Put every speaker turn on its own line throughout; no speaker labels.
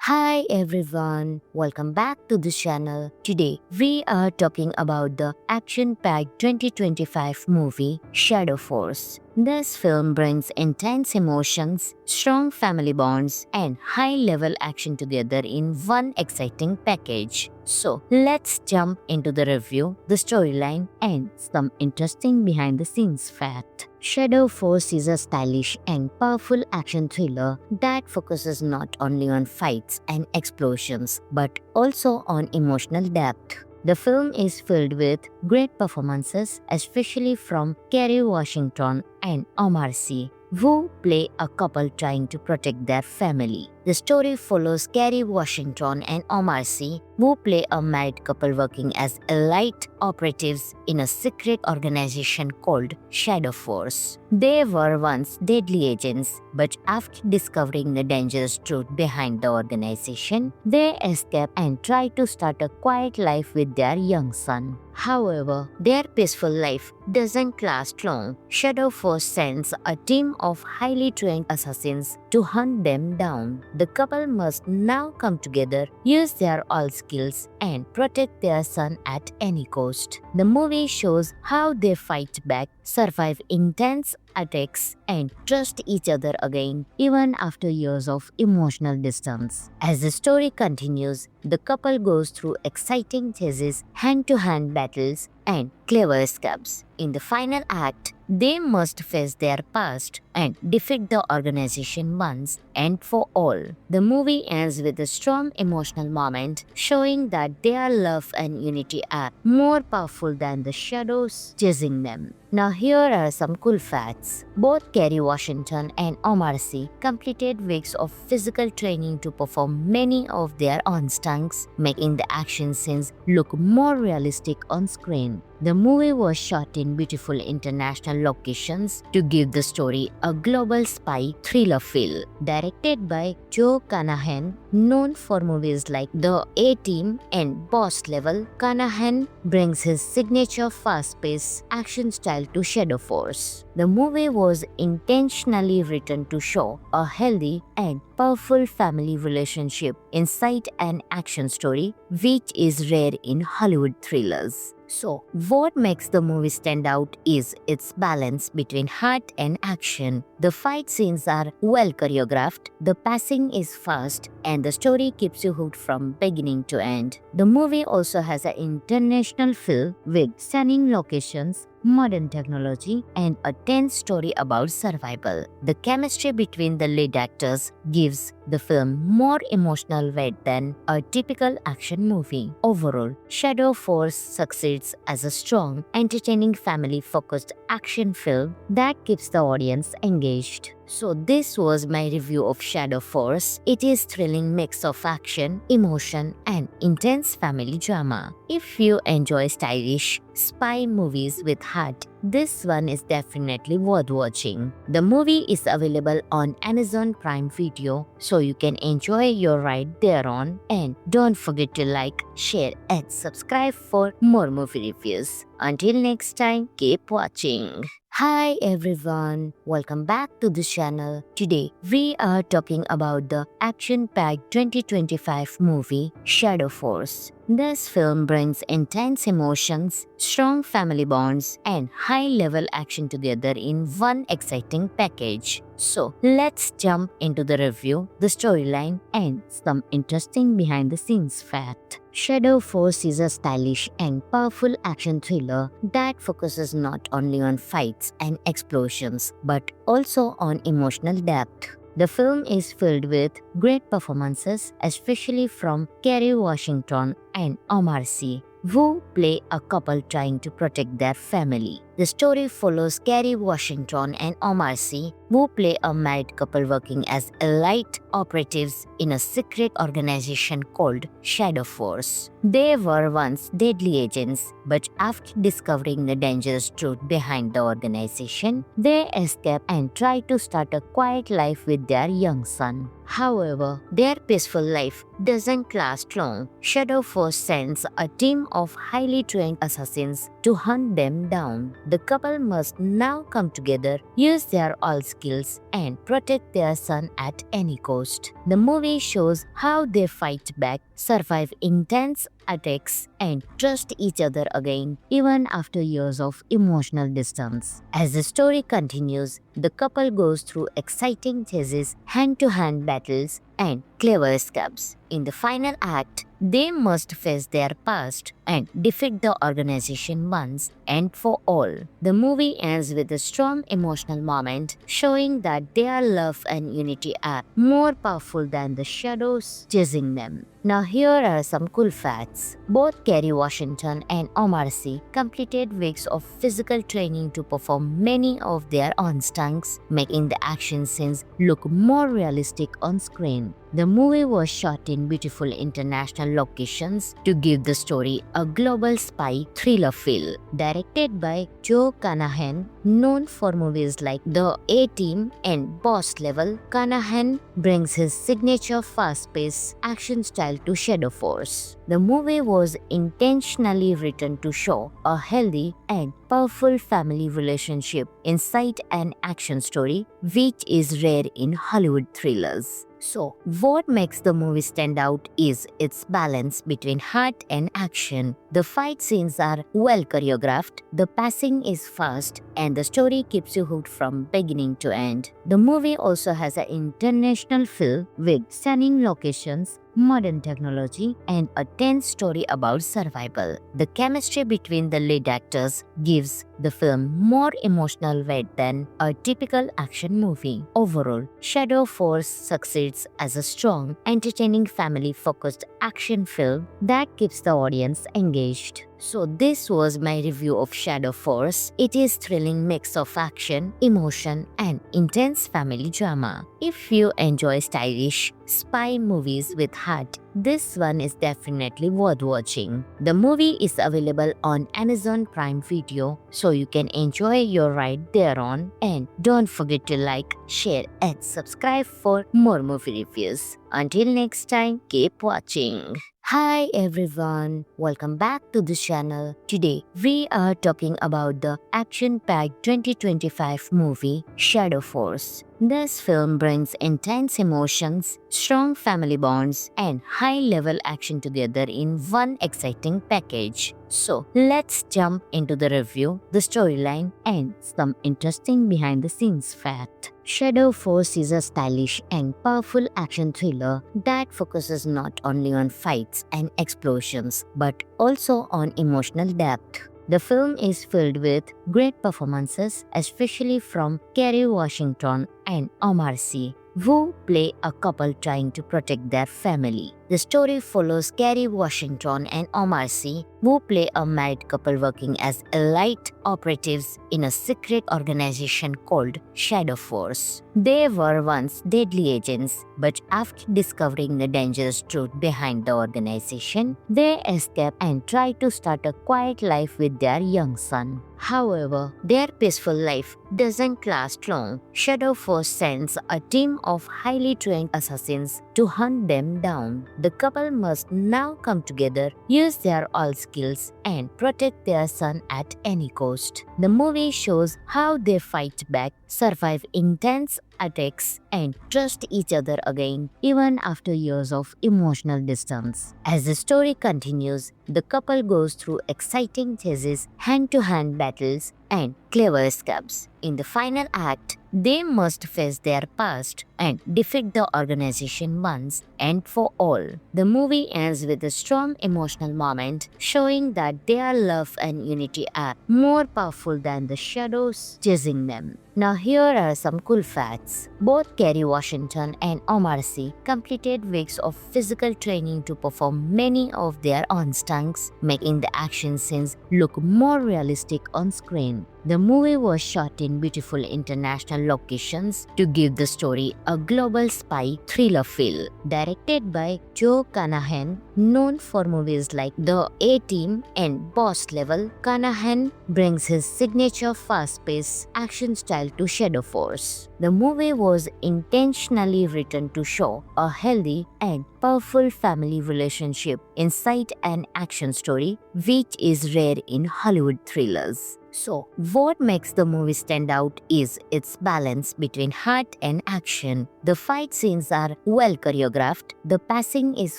Hi everyone, welcome back to the channel. Today we are talking about the action-packed 2025 movie Shadow Force. This film brings intense emotions, strong family bonds, and high-level action together in one exciting package. So let's jump into the review, the storyline, and some interesting behind-the-scenes facts. Shadow Force is a stylish and powerful action thriller that focuses not only on fights and explosions but also on emotional depth. The film is filled with great performances, especially from Kerry Washington and Omar Sy, who play a couple trying to protect their family. The story follows Kerry Washington and Omar Sy, who play a married couple working as elite operatives in a secret organization called Shadow Force. They were once deadly agents, but after discovering the dangerous truth behind the organization, they escape and try to start a quiet life with their young son. However, their peaceful life doesn't last long. Shadow Force sends a team of highly trained assassins to hunt them down. The couple must now come together, use their all skills, and protect their son at any cost. The movie shows how they fight back, survive intense attacks, and trust each other again, even after years of emotional distance. As the story continues, the couple goes through exciting chases, hand-to-hand battles, and clever escapes. In the final act, they must face their past and defeat the organization once and for all. The movie ends with a strong emotional moment showing that their love and unity are more powerful than the shadows chasing them. Now here are some cool facts. Both Kerry Washington and Omar Sy completed weeks of physical training to perform many of their own stunts, making the action scenes look more realistic on screen. The movie was shot in beautiful international locations to give the story a global spy thriller feel. Directed by Joe Carnahan, known for movies like The A-Team and Boss Level, Carnahan brings his signature fast-paced action style to Shadow Force. The movie was intentionally written to show a healthy and powerful family relationship inside an action story, which is rare in Hollywood thrillers. So, what makes the movie stand out is its balance between heart and action. The fight scenes are well choreographed, the pacing is fast, and the story keeps you hooked from beginning to end. The movie also has an international feel with stunning locations, modern technology, and a tense story about survival. The chemistry between the lead actors gives the film more emotional weight than a typical action movie. Overall, Shadow Force succeeds as a strong, entertaining, family-focused action film that keeps the audience engaged. So this was my review of Shadow Force. It is thrilling mix of action, emotion, and intense family drama. If you enjoy stylish spy movies with heart, this one is definitely worth watching. The movie is available on Amazon Prime Video, so you can enjoy your ride thereon. And don't forget to like, share, and subscribe for more movie reviews. Until next time, keep watching. Hi everyone, welcome back to the channel. Today we are talking about the action-packed 2025 movie Shadow Force. This film brings intense emotions, strong family bonds, and high-level action together in one exciting package. So let's jump into the review, the storyline, and some interesting behind-the-scenes facts. Shadow Force is a stylish and powerful action thriller that focuses not only on fights and explosions but also on emotional depth. The film is filled with great performances, especially from Kerry Washington and Omar Sy, who play a couple trying to protect their family. The story follows Kerry Washington and Omar Sy, who play a married couple working as elite operatives in a secret organization called Shadow Force. They were once deadly agents, but after discovering the dangerous truth behind the organization, they escape and try to start a quiet life with their young son. However, their peaceful life doesn't last long. Shadow Force sends a team of highly trained assassins to hunt them down. The couple must now come together, use their all skills, and protect their son at any cost. The movie shows how they fight back, survive intense attacks, and trust each other again, even after years of emotional distance. As the story continues, the couple goes through exciting chases, hand-to-hand battles, and clever escapes. In the final act, they must face their past and defeat the organization once and for all. The movie ends with a strong emotional moment showing that their love and unity are more powerful than the shadows chasing them. Now here are some cool facts. Both Kerry Washington and Omar Sy completed weeks of physical training to perform many of their own stunts, making the action scenes look more realistic on screen. The movie was shot in beautiful international locations to give the story a global spy thriller feel. Directed by Joe Carnahan, known for movies like The A-Team and Boss Level, Carnahan brings his signature fast-paced action style to Shadow Force. The movie was intentionally written to show a healthy and powerful family relationship inside an action story, which is rare in Hollywood thrillers. So, what makes the movie stand out is its balance between heart and action. The fight scenes are well choreographed, the pacing is fast, and the story keeps you hooked from beginning to end. The movie also has an international feel with stunning locations, modern technology, and a tense story about survival. The chemistry between the lead actors gives the film more emotional weight than a typical action movie. Overall, Shadow Force succeeds as a strong, entertaining, family-focused action film that keeps the audience engaged. So this was my review of Shadow Force. It is thrilling mix of action, emotion, and intense family drama. If you enjoy stylish spy movies with heart, this one is definitely worth watching. The movie is available on Amazon Prime Video, so you can enjoy your ride thereon. And don't forget to like, share, and subscribe for more movie reviews. Until next time, keep watching. Hi everyone, welcome back to the channel. Today we are talking about the action-packed 2025 movie Shadow Force. This film brings intense emotions, strong family bonds, and high-level action together in one exciting package. So let's jump into the review, the storyline, and some interesting behind-the-scenes fact. Shadow Force is a stylish and powerful action thriller that focuses not only on fights and explosions but also on emotional depth. The film is filled with great performances, especially from Kerry Washington and Omar Sy, who play a couple trying to protect their family. The story follows Kerry Washington and Omar Sy, who play a married couple working as elite operatives in a secret organization called Shadow Force. They were once deadly agents, but after discovering the dangerous truth behind the organization, they escape and try to start a quiet life with their young son. However, their peaceful life doesn't last long. Shadow Force sends a team of highly trained assassins to hunt them down. The couple must now come together, use their all skills, and protect their son at any cost. The movie shows how they fight back, survive intense attacks, and trust each other again, even after years of emotional distance. As the story continues, the couple goes through exciting chases, hand-to-hand battles, and clever escapes. In the final act, they must face their past and defeat the organization once and for all. The movie ends with a strong emotional moment showing that their love and unity are more powerful than the shadows chasing them. Now here are some cool facts. Both Kerry Washington and Omar Sy completed weeks of physical training to perform many of their own stunts, making the action scenes look more realistic on screen. The movie was shot in beautiful international locations to give the story a global spy thriller feel. Directed by Joe Carnahan, known for movies like The A-Team and Boss Level, Carnahan brings his signature fast-paced action style to Shadow Force. The movie was intentionally written to show a healthy and powerful family relationship inside an action story, which is rare in Hollywood thrillers. So, what makes the movie stand out is its balance between heart and action. The fight scenes are well choreographed, the pacing is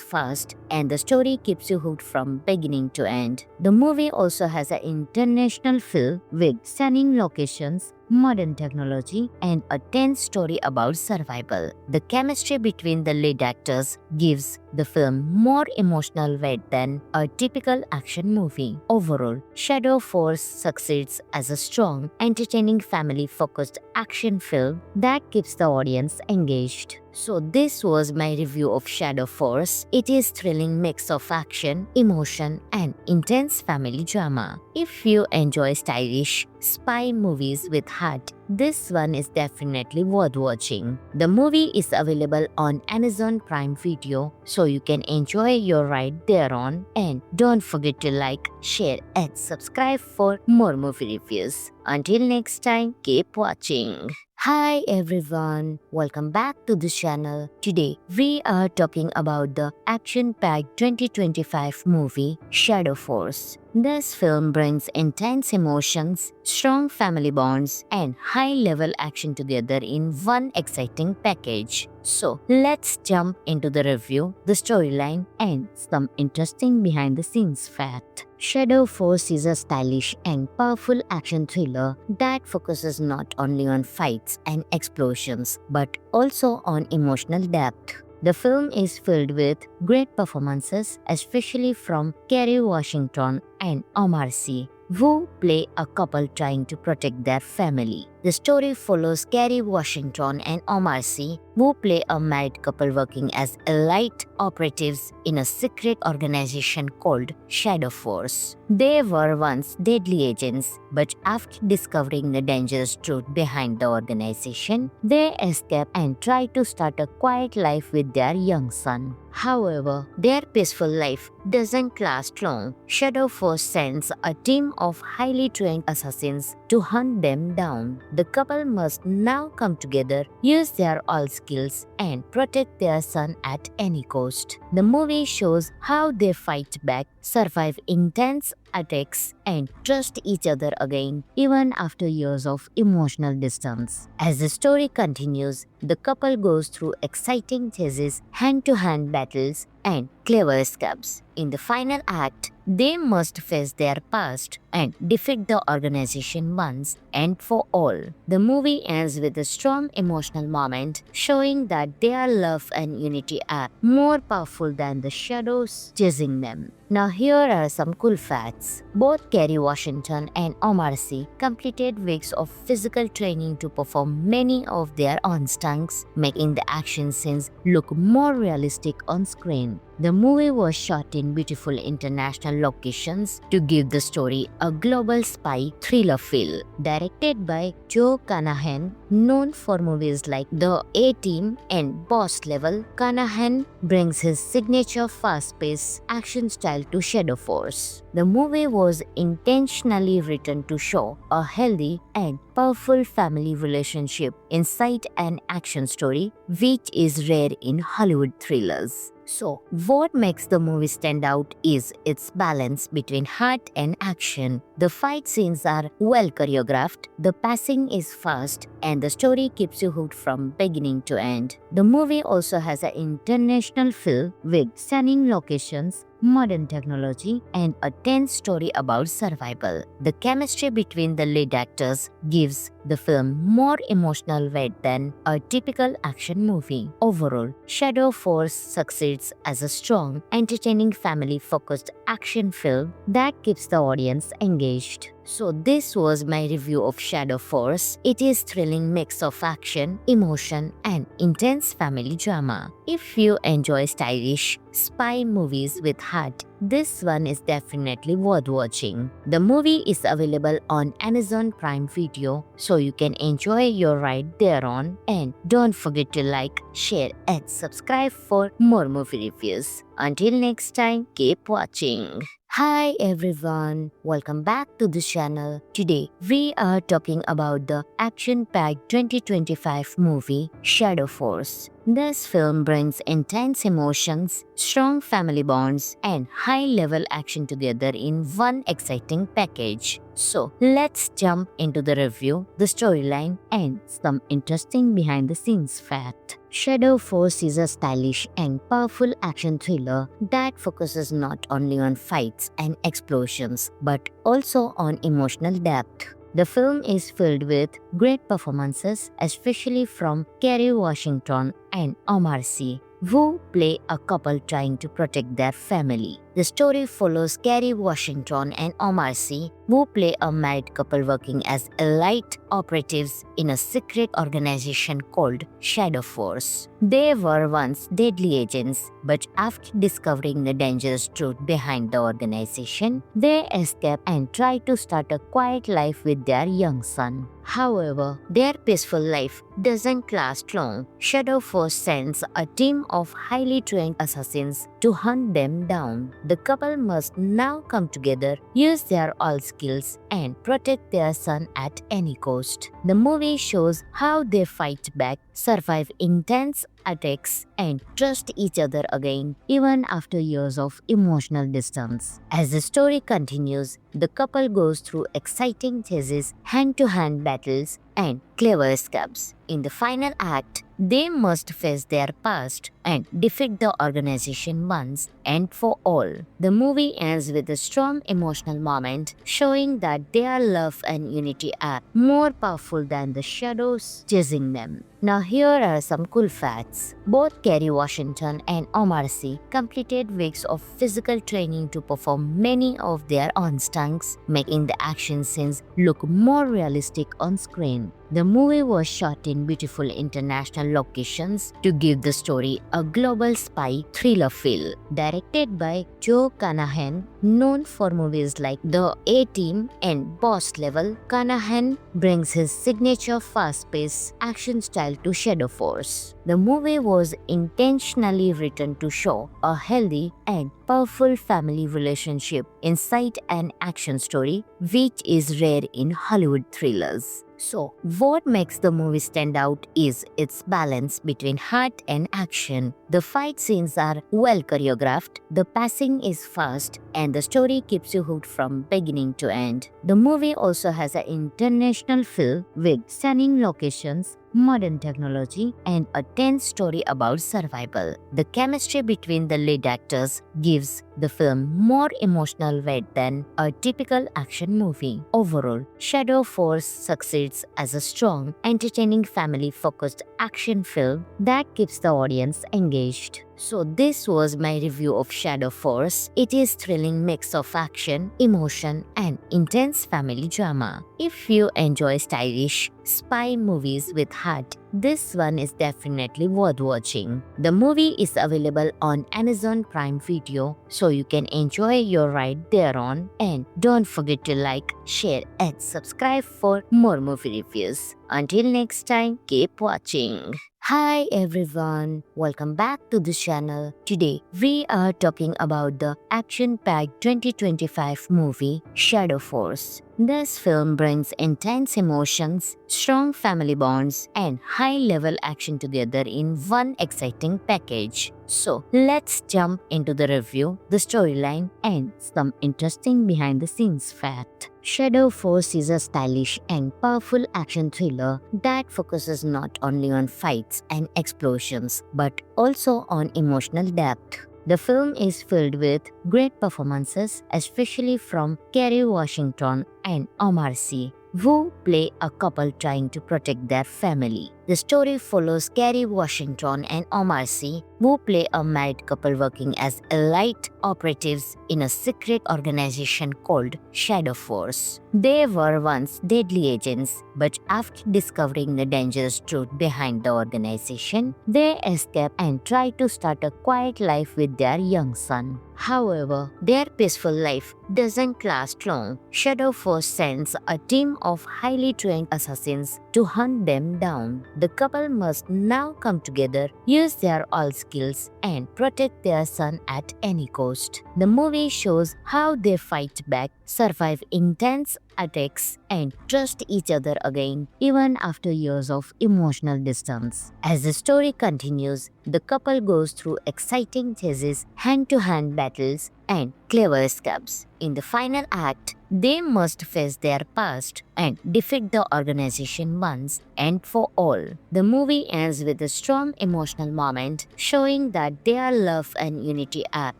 fast, and the story keeps you hooked from beginning to end. The movie also has an international feel with stunning locations, modern technology, and a tense story about survival. The chemistry between the lead actors gives the film more emotional weight than a typical action movie. Overall, Shadow Force succeeds as a strong, entertaining, family-focused action film that keeps the audience engaged. So this was my review of Shadow Force. It is thrilling mix of action, emotion, and intense family drama. If you enjoy stylish spy movies with heart, this one is definitely worth watching. The movie is available on Amazon Prime Video, so you can enjoy your ride thereon. And don't forget to like, share, and subscribe for more movie reviews. Until next time, keep watching. Hi everyone, welcome back to the channel. Today we are talking about the action-packed 2025 movie Shadow Force. This film brings intense emotions, strong family bonds, and high-level action together in one exciting package. So let's jump into the review, the storyline, and some interesting behind-the-scenes fact. Shadow Force is a stylish and powerful action thriller that focuses not only on fights and explosions but also on emotional depth. The film is filled with great performances, especially from Kerry Washington and Omar Sy, who play a couple trying to protect their family. The story follows Kerry Washington and Omar Sy, who play a married couple working as elite operatives in a secret organization called Shadow Force. They were once deadly agents, but after discovering the dangerous truth behind the organization, they escape and try to start a quiet life with their young son. However, their peaceful life doesn't last long. Shadow Force sends a team of highly trained assassins to hunt them down. The couple must now come together, use their all skills, and protect their son at any cost. The movie shows how they fight back, survive intense attacks, and trust each other again, even after years of emotional distance. As the story continues, the couple goes through exciting chases, hand-to-hand battles, and clever escapes. In the final act, they must face their past and defeat the organization once and for all. The movie ends with a strong emotional moment, showing that their love and unity are more powerful than the shadows chasing them. Now here are some cool facts. Both Kerry Washington and Omar Sy completed weeks of physical training to perform many of their own stunts, making the action scenes look more realistic on screen. The movie was shot in beautiful international locations to give the story a global spy thriller feel. Directed by Joe Carnahan, known for movies like The A-Team and Boss Level, Carnahan brings his signature fast-paced action style to Shadow Force. The movie was intentionally written to show a healthy and powerful family relationship inside an action story, which is rare in Hollywood thrillers. So, what makes the movie stand out is its balance between heart and action. The fight scenes are well choreographed, the pacing is fast, and the story keeps you hooked from beginning to end. The movie also has an international feel with stunning locations, modern technology, and a tense story about survival. The chemistry between the lead actors gives the film more emotional weight than a typical action movie. Overall, Shadow Force succeeds as a strong, entertaining, family-focused action film that keeps the audience engaged. So this was my review of Shadow Force. It is thrilling mix of action, emotion, and intense family drama. If you enjoy stylish spy movies with heart, this one is definitely worth watching. The movie is available on Amazon Prime Video, so you can enjoy your ride thereon. And don't forget to like, share, and subscribe for more movie reviews. Until next time, keep watching. Hi everyone, welcome back to the channel. Today we are talking about the action-packed 2025 movie Shadow Force. This film brings intense emotions, strong family bonds, and high-level action together in one exciting package. So, let's jump into the review, the storyline, and some interesting behind-the-scenes fact. Shadow Force is a stylish and powerful action thriller that focuses not only on fights and explosions but also on emotional depth. The film is filled with great performances, especially from Kerry Washington and Omar Sy, who play a couple trying to protect their family. The story follows Kerry Washington and Omar Sy, who play a married couple working as elite operatives in a secret organization called Shadow Force. They were once deadly agents, but after discovering the dangerous truth behind the organization, they escape and try to start a quiet life with their young son. However, their peaceful life doesn't last long. Shadow Force sends a team of highly trained assassins to hunt them down. The couple must now come together, use their all skills, and protect their son at any cost. The movie shows how they fight back, survive intense attacks, and trust each other again, even after years of emotional distance. As the story continues, the couple goes through exciting chases, hand-to-hand battles, and clever escapes. In the final act, they must face their past and defeat the organization once and for all. The movie ends with a strong emotional moment showing that their love and unity are more powerful than the shadows chasing them. Now here are some cool facts. Both Kerry Washington and Omar Sy completed weeks of physical training to perform many of their own stunts, making the action scenes look more realistic on screen. The movie was shot in beautiful international locations to give the story a global spy thriller feel. Directed by Joe Carnahan, known for movies like The A-Team and Boss Level, Carnahan brings his signature fast-paced action style to Shadow Force. The movie was intentionally written to show a healthy and powerful family relationship inside an action story, which is rare in Hollywood thrillers. So, what makes the movie stand out is its balance between heart and action. The fight scenes are well choreographed, the pacing is fast, and the story keeps you hooked from beginning to end. The movie also has an international feel with stunning locations, modern technology, and a tense story about survival. The chemistry between the lead actors gives the film more emotional weight than a typical action movie. Overall, Shadow Force succeeds as a strong, entertaining, family-focused action film that keeps the audience engaged. So this was my review of Shadow Force. It is thrilling mix of action, emotion, and intense family drama. If you enjoy stylish spy movies with heart, this one is definitely worth watching. The movie is available on Amazon Prime Video, so you can enjoy your ride thereon. And don't forget to like, share, and subscribe for more movie reviews. Until next time, keep watching. Hi everyone, welcome back to the channel. Today we are talking about the action-packed 2025 movie Shadow Force. This film brings intense emotions, strong family bonds, and high-level action together in one exciting package. So let's jump into the review, the storyline, and some interesting behind-the-scenes fact. Shadow Force is a stylish and powerful action thriller that focuses not only on fights and explosions but also on emotional depth. The film is filled with great performances, especially from Kerry Washington and Omar Sy, who play a couple trying to protect their family. The story follows Kerry Washington and Omar Sy, who play a married couple working as elite operatives in a secret organization called Shadow Force. They were once deadly agents, but after discovering the dangerous truth behind the organization, they escape and try to start a quiet life with their young son. However, their peaceful life doesn't last long. Shadow Force sends a team of highly trained assassins to hunt them down. The couple must now come together, use their all skills, and protect their son at any cost. The movie shows how they fight back, survive intense attacks, and trust each other again, even after years of emotional distance. As the story continues, the couple goes through exciting chases, hand-to-hand battles, and clever escapes. In the final act, they must face their past and defeat the organization once and for all. The movie ends with a strong emotional moment showing that their love and unity are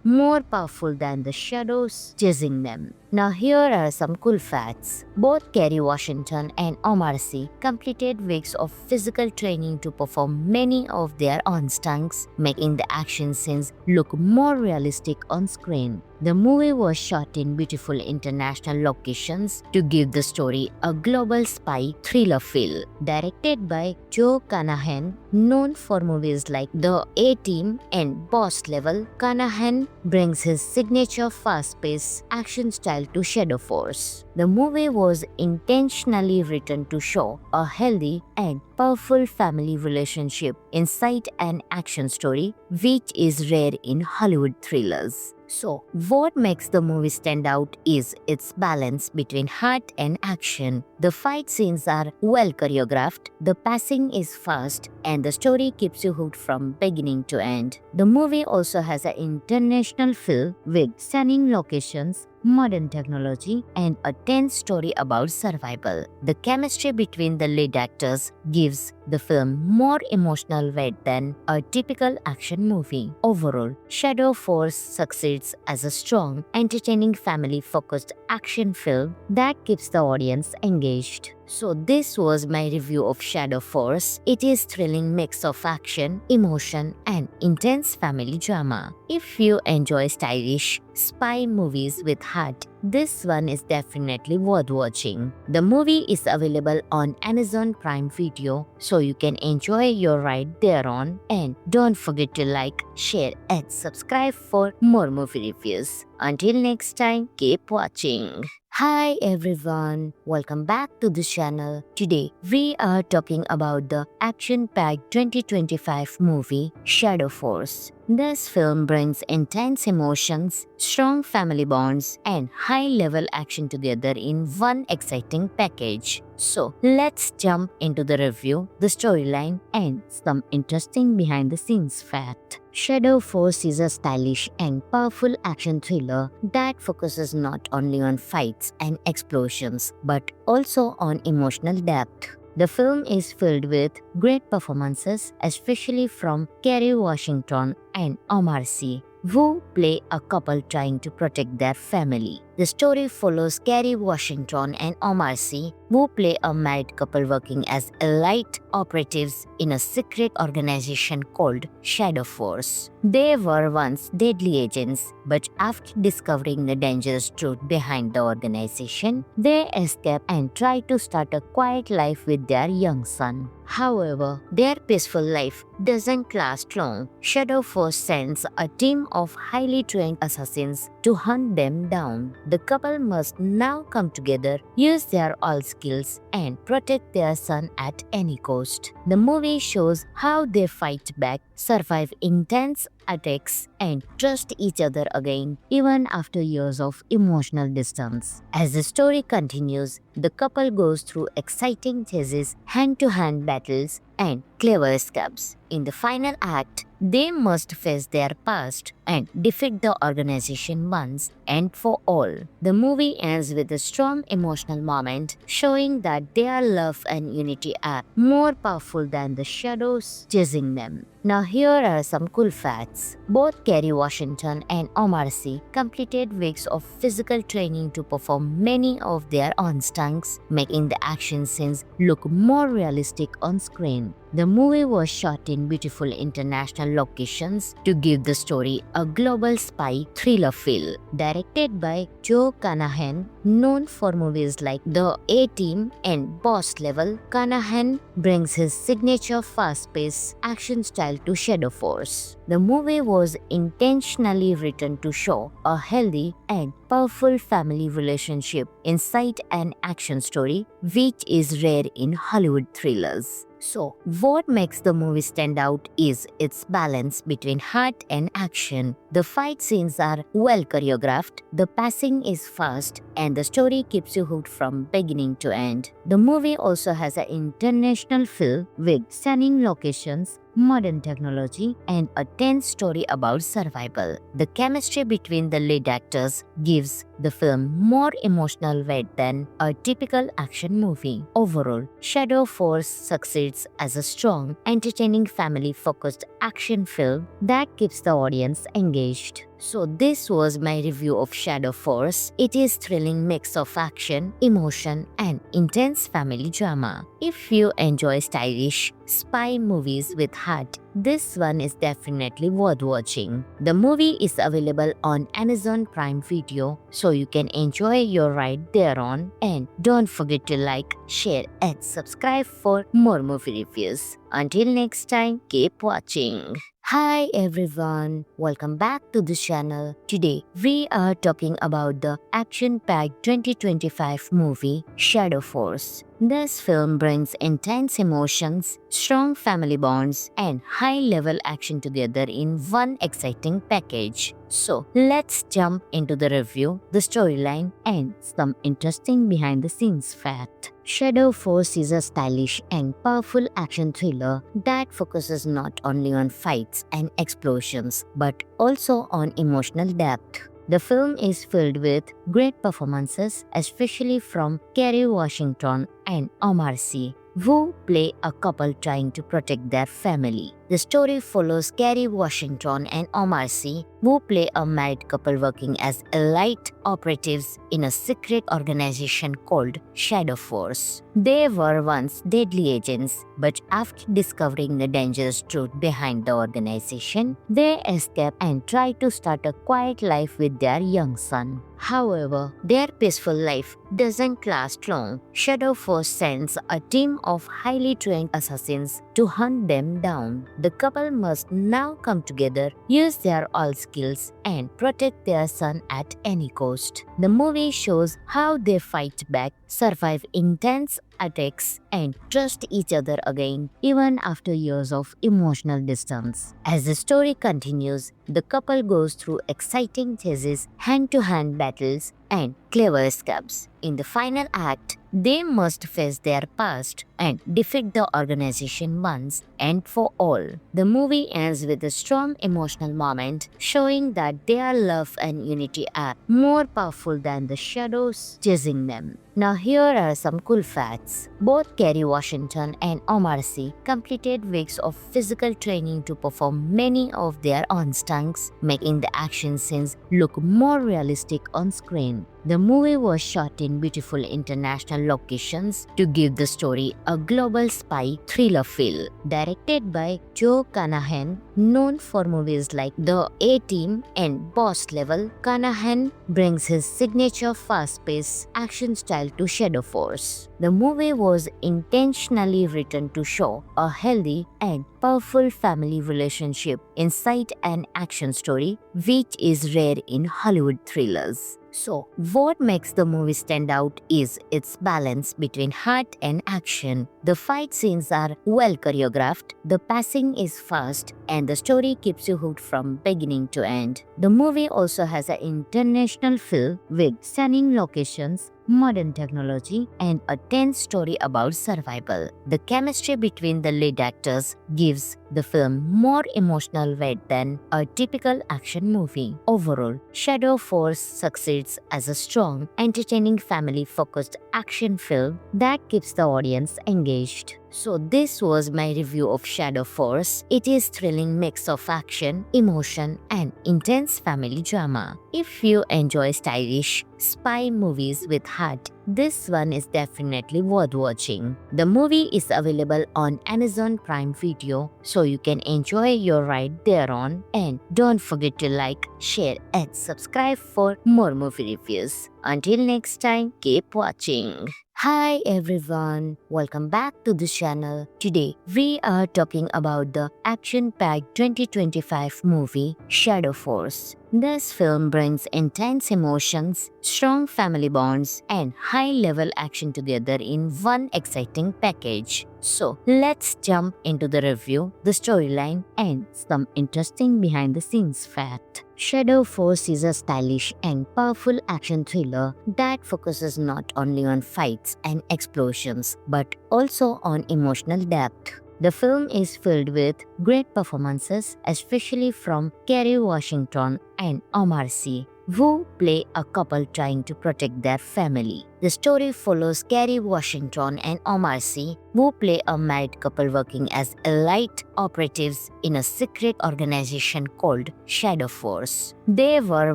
more powerful than the shadows chasing them. Now here are some cool facts. Both Kerry Washington and Omar Sy completed weeks of physical training to perform many of their own stunts, making the action scenes look more realistic on screen. The movie was shot in beautiful international locations to give the story a global spy thriller feel. Directed by Joe Carnahan, known for movies like The A-Team and Boss Level, Carnahan brings his signature fast-paced action style to Shadow Force. The movie was intentionally written to show a healthy and powerful family relationship inside an action story, which is rare in Hollywood thrillers. So, what makes the movie stand out is its balance between heart and action. The fight scenes are well choreographed, the pacing is fast, and the story keeps you hooked from beginning to end. The movie also has an international feel with stunning locations, modern technology, and a tense story about survival. The chemistry between the lead actors gives the film more emotional weight than a typical action movie. Overall, Shadow Force succeeds as a strong, entertaining, family-focused action film that keeps the audience engaged. So this was my review of Shadow Force. It is thrilling mix of action, emotion, and intense family drama. If you enjoy stylish spy movies with heart, this one is definitely worth watching. The movie is available on Amazon Prime Video, so you can enjoy your ride thereon. And don't forget to like, share, and subscribe for more movie reviews. Until next time, keep watching. Hi everyone, welcome back to the channel. Today we are talking about the action-packed 2025 movie Shadow Force. This film brings intense emotions, strong family bonds, and high-level action together in one exciting package. So let's jump into the review, the storyline, and some interesting behind-the-scenes fact. Shadow Force is a stylish and powerful action thriller that focuses not only on fights and explosions but also on emotional depth. The film is filled with great performances, especially from Kerry Washington and Omar Sy, who play a couple trying to protect their family. The story follows Kerry Washington and Omar Sy, who play a married couple working as elite operatives in a secret organization called Shadow Force. They were once deadly agents, but after discovering the dangerous truth behind the organization, they escape and try to start a quiet life with their young son. However, their peaceful life doesn't last long. Shadow Force sends a team of highly trained assassins to hunt them down. The couple must now come together, use their all skills, and protect their son at any cost. The movie shows how they fight back, survive intense attacks, and trust each other again, even after years of emotional distance. As the story continues, the couple goes through exciting chases, hand-to-hand battles, and clever escapes. In the final act, they must face their past and defeat the organization once and for all. The movie ends with a strong emotional moment showing that their love and unity are more powerful than the shadows chasing them. Now here are some cool facts. Both Kerry Washington and Omar Sy completed weeks of physical training to perform many of their own stunts, making the action scenes look more realistic on screen. The movie was shot in beautiful international locations to give the story a global spy thriller feel. Directed by Joe Carnahan, known for movies like The A-Team and Boss Level, Carnahan brings his signature fast-paced action style to Shadow Force. The movie was intentionally written to show a healthy and powerful family relationship inside an action story, which is rare in Hollywood thrillers. So, what makes the movie stand out is its balance between heart and action. The fight scenes are well choreographed, the pacing is fast, and the story keeps you hooked from beginning to end. The movie also has an international feel with stunning locations, modern technology, and a tense story about survival. The chemistry between the lead actors gives the film more emotional weight than a typical action movie. Overall, Shadow Force succeeds as a strong, entertaining, family-focused action film that keeps the audience engaged. So this was my review of Shadow Force. It is thrilling mix of action, emotion, and intense family drama. If you enjoy stylish spy movies with heart, this one is definitely worth watching. The movie is available on Amazon Prime Video, so you can enjoy your ride thereon. And don't forget to like, share, and subscribe for more movie reviews. Until next time, keep watching. Hi everyone, welcome back to the channel. Today we are talking about the action-packed 2025 movie Shadow Force. This film brings intense emotions, strong family bonds, and high-level action together in one exciting package. So let's jump into the review, the storyline, and some interesting behind-the-scenes fact. Shadow Force is a stylish and powerful action thriller that focuses not only on fights and explosions but also on emotional depth. The film is filled with great performances, especially from Kerry Washington and Omar Sy, who play a couple trying to protect their family. The story follows Kerry Washington and Omar Sy, who play a married couple working as elite operatives in a secret organization called Shadow Force. They were once deadly agents, but after discovering the dangerous truth behind the organization, they escape and try to start a quiet life with their young son. However, their peaceful life doesn't last long. Shadow Force sends a team of highly trained assassins to hunt them down. The couple must now come together, use their all skills, and protect their son at any cost. The movie shows how they fight back, survive intense attacks, and trust each other again, even after years of emotional distance. As the story continues, the couple goes through exciting chases, hand-to-hand battles, and clever escapes. In the final act, they must face their past and defeat the organization once and for all. The movie ends with a strong emotional moment, showing that their love and unity are more powerful than the shadows chasing them. Now here are some cool facts. Both Kerry Washington and Omar Sy completed weeks of physical training to perform many of their own stunts, making the action scenes look more realistic on screen. The movie was shot in beautiful international locations to give the story a global spy thriller feel. Directed by Joe Carnahan, known for movies like The A-Team and Boss Level, Carnahan brings his signature fast-paced action style to Shadow Force. The movie was intentionally written to show a healthy and powerful family relationship inside an action story, which is rare in Hollywood thrillers. So, what makes the movie stand out is its balance between heart and action. The fight scenes are well choreographed, the pacing is fast, and the story keeps you hooked from beginning to end. The movie also has an international feel with stunning locations, modern technology, and a tense story about survival. The chemistry between the lead actors gives the film more emotional weight than a typical action movie. Overall, Shadow Force succeeds as a strong, entertaining, family-focused action film that keeps the audience engaged. So this was my review of Shadow Force. It is thrilling mix of action, emotion, and intense family drama. If you enjoy stylish spy movies with heart, this one is definitely worth watching. The movie is available on Amazon Prime Video, so you can enjoy your ride thereon. And don't forget to like, share, and subscribe for more movie reviews. Until next time, keep watching. Hi everyone, welcome back to the channel. Today we are talking about the action-packed 2025 movie Shadow Force. This film brings intense emotions, strong family bonds, and high-level action together in one exciting package. So, let's jump into the review, the storyline, and some interesting behind-the-scenes fact. Shadow Force is a stylish and powerful action thriller that focuses not only on fights and explosions but also on emotional depth. The film is filled with great performances, especially from Kerry Washington and Omar Sy, who play a couple trying to protect their family. The story follows Kerry Washington and Omar Sy, who play a married couple working as elite operatives in a secret organization called Shadow Force. They were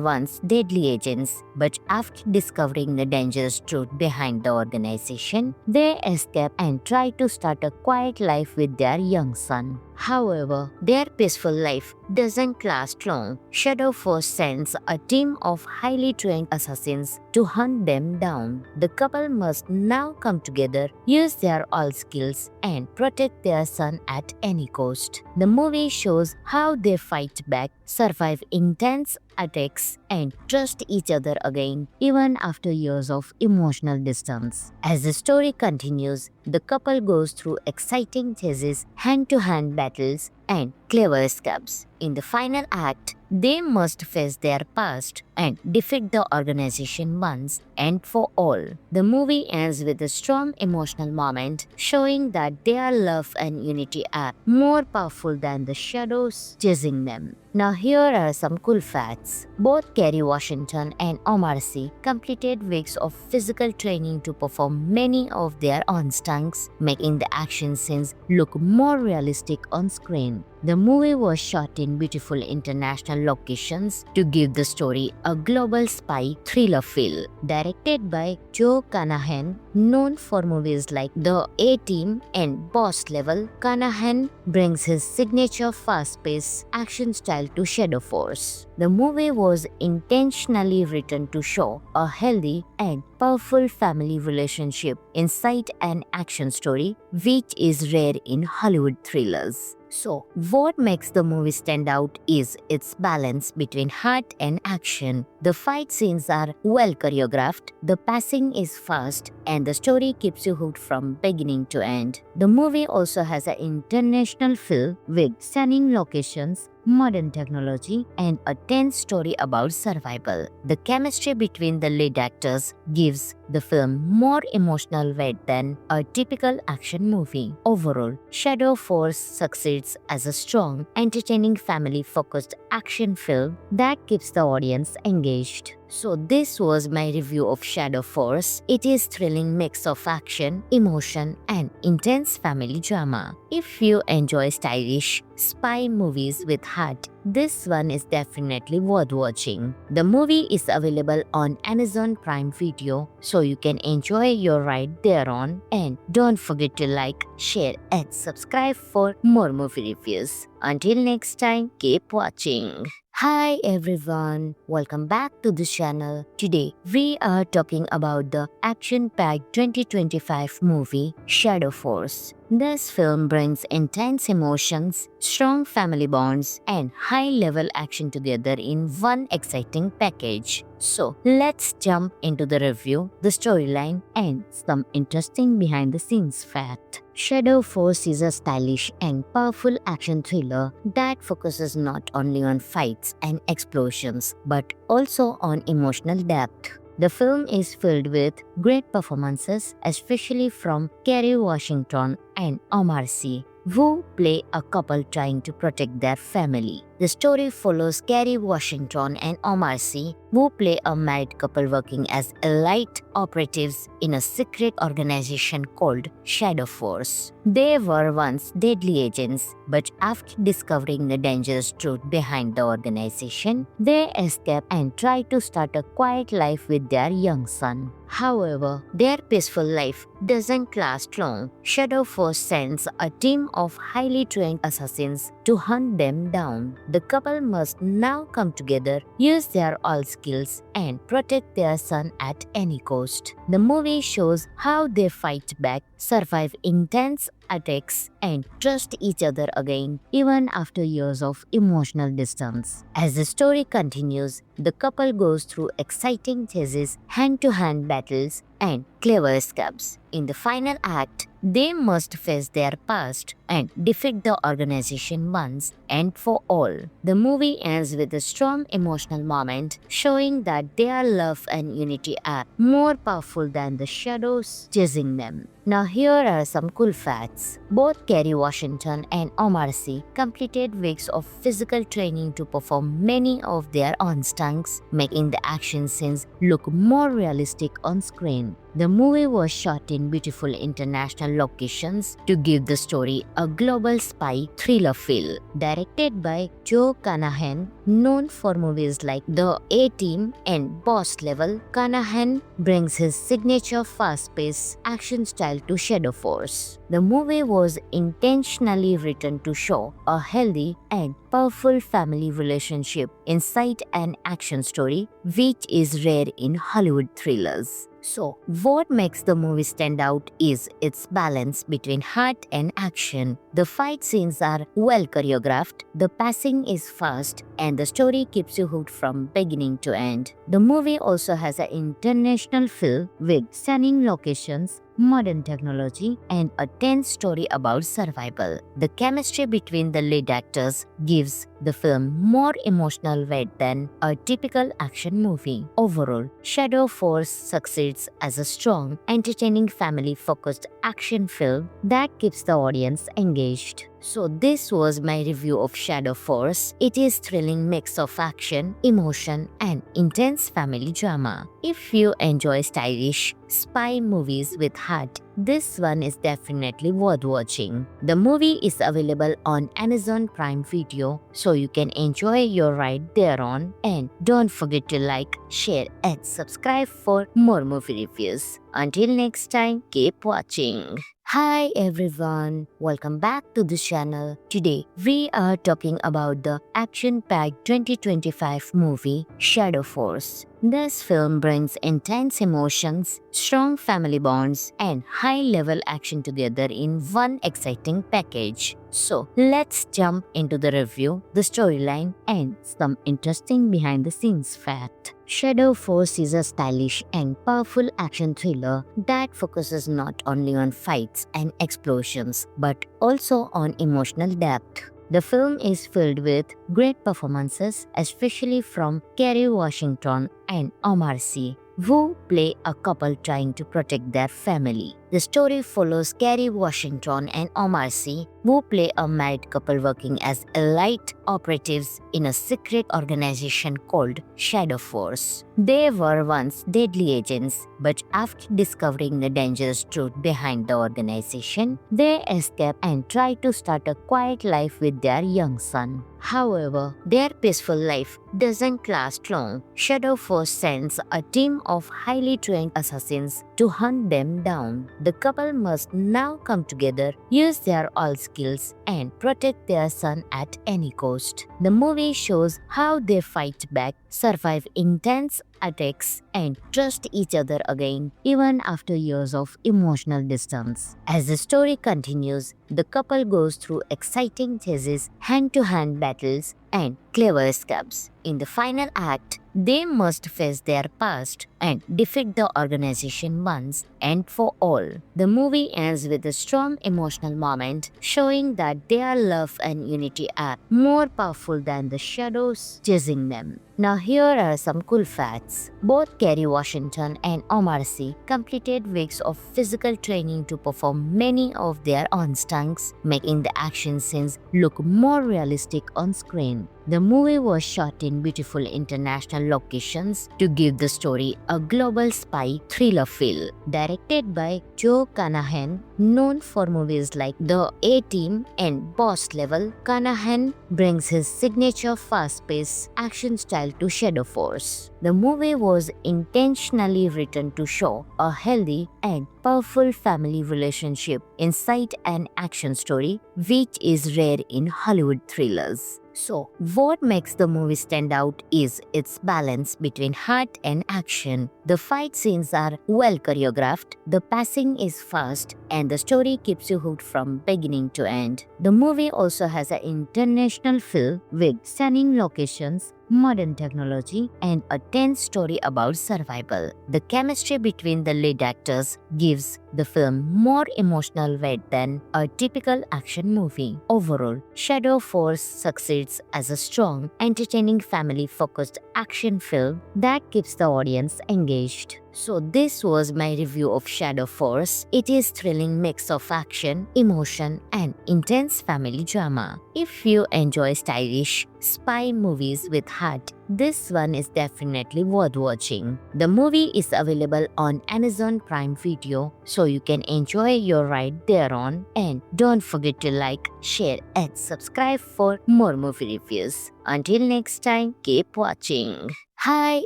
once deadly agents, but after discovering the dangerous truth behind the organization, they escape and try to start a quiet life with their young son. However, their peaceful life doesn't last long. Shadow Force sends a team of highly trained assassins to hunt them down. The couple must now come together, use their all skills, and protect their son at any cost. The movie shows how they fight back, survive intense attacks, and trust each other again, even after years of emotional distance. As the story continues, the couple goes through exciting chases, hand-to-hand battles, and clever escapes. In the final act, they must face their past and defeat the organization once and for all. The movie ends with a strong emotional moment showing that their love and unity are more powerful than the shadows chasing them. Now here are some cool facts. Both Kerry Washington and Omar Sy completed weeks of physical training to perform many of their own stunts, making the action scenes look more realistic on screen. The movie was shot in beautiful international locations to give the story a global spy thriller feel. Directed by Joe Carnahan, known for movies like The A-Team and Boss Level, Carnahan brings his signature fast-paced action style to Shadow Force. The movie was intentionally written to show a healthy and powerful family relationship inside an action story, which is rare in Hollywood thrillers. So, what makes the movie stand out is its balance between heart and action. The fight scenes are well choreographed, the pacing is fast, and the story keeps you hooked from beginning to end. The movie also has an international feel with stunning locations, modern technology, and a tense story about survival. The chemistry between the lead actors gives the film more emotional weight than a typical action movie. Overall, Shadow Force succeeds as a strong, entertaining, family-focused action film that keeps the audience engaged. So this was my review of Shadow Force. It is thrilling mix of action, emotion, and intense family drama. If you enjoy stylish spy movies with heart, this one is definitely worth watching. The movie is available on Amazon Prime Video, so you can enjoy your ride thereon. And don't forget to like, share, and subscribe for more movie reviews. Until next time, keep watching. Hi everyone, welcome back to the channel. Today we are talking about the action-packed 2025 movie Shadow Force. This film brings intense emotions, strong family bonds, and high-level action together in one exciting package. So let's jump into the review, the storyline, and some interesting behind-the-scenes fact. Shadow Force is a stylish and powerful action thriller that focuses not only on fights and explosions but also on emotional depth. The film is filled with great performances, especially from Kerry Washington and Omar Sy, who play a couple trying to protect their family. The story follows Kerry Washington and Omar Sy, who play a married couple working as elite operatives in a secret organization called Shadow Force. They were once deadly agents, but after discovering the dangerous truth behind the organization, they escape and try to start a quiet life with their young son. However, their peaceful life doesn't last long. Shadow Force sends a team of highly trained assassins to hunt them down. The couple must now come together, use their all skills, and protect their son at any cost. The movie shows how they fight back, survive intense ethics, and trust each other again, even after years of emotional distance. As the story continues, the couple goes through exciting chases, hand-to-hand battles, and clever escapes. In the final act, they must face their past and defeat the organization once and for all. The movie ends with a strong emotional moment showing that their love and unity are more powerful than the shadows chasing them. Now here are some cool facts. Both Kerry Washington and Omar Sy completed weeks of physical training to perform many of their own stunts, making the action scenes look more realistic on screen. The movie was shot in beautiful international locations to give the story a global spy thriller feel. Directed by Joe Carnahan, known for movies like The A-Team and Boss Level, Carnahan brings his signature fast-paced action style to Shadow Force. The movie was intentionally written to show a healthy and powerful family relationship inside an action story, which is rare in Hollywood thrillers. So, what makes the movie stand out is its balance between heart and action. The fight scenes are well choreographed, the pacing is fast, and the story keeps you hooked from beginning to end. The movie also has an international feel with stunning locations, modern technology, and a tense story about survival. The chemistry between the lead actors gives the film more emotional weight than a typical action movie. Overall, Shadow Force succeeds as a strong, entertaining, family-focused action film that keeps the audience engaged. So this was my review of Shadow Force. It is thrilling mix of action, emotion, and intense family drama. If you enjoy stylish spy movies with heart, this one is definitely worth watching. The movie is available on Amazon Prime Video, so you can enjoy your ride thereon. And don't forget to like, share, and subscribe for more movie reviews. Until next time, keep watching. Hi everyone, welcome back to the channel. Today we are talking about the action-packed 2025 movie Shadow Force. This film brings intense emotions, strong family bonds, and high-level action together in one exciting package. So let's jump into the review, the storyline, and some interesting behind-the-scenes fact. Shadow Force is a stylish and powerful action thriller that focuses not only on fights and explosions but also on emotional depth. The film is filled with great performances, especially from Kerry Washington and Omar Sy, who play a couple trying to protect their family. The story follows Kerry Washington and Omar Sy, who play a married couple working as elite operatives in a secret organization called Shadow Force. They were once deadly agents, but after discovering the dangerous truth behind the organization, they escape and try to start a quiet life with their young son. However, their peaceful life doesn't last long. Shadow Force sends a team of highly trained assassins to hunt them down. The couple must now come together, use their all skills, and protect their son at any cost. The movie shows how they fight back, survive intense attacks, and trust each other again, even after years of emotional distance. As the story continues, the couple goes through exciting chases, hand-to-hand battles, and clever escapes. In the final act, they must face their past and defeat the organization once and for all. The movie ends with a strong emotional moment showing that their love and unity are more powerful than the shadows chasing them. Now here are some cool facts. Both Kerry Washington and Omar Sy completed weeks of physical training to perform many of their own stunts, making the action scenes look more realistic on screen. The movie was shot in beautiful international locations to give the story a global spy thriller feel. Directed by Joe Carnahan, known for movies like The A-Team and Boss Level, Carnahan brings his signature fast-paced action style to Shadow Force. The movie was intentionally written to show a healthy and powerful family relationship inside an action story, which is rare in Hollywood thrillers. So, what makes the movie stand out is its balance between heart and action. The fight scenes are well choreographed, the pacing is fast, and the story keeps you hooked from beginning to end. The movie also has an international feel with stunning locations, modern technology, and a tense story about survival. The chemistry between the lead actors gives the film more emotional weight than a typical action movie. Overall, Shadow Force succeeds as a strong, entertaining, family-focused action film that keeps the audience engaged. So this was my review of Shadow Force. It is thrilling mix of action, emotion, and intense family drama. If you enjoy stylish spy movies with heart, this one is definitely worth watching. The movie is available on Amazon Prime Video, so you can enjoy your ride thereon. And don't forget to like, share, and subscribe for more movie reviews. Until next time, keep watching. Hi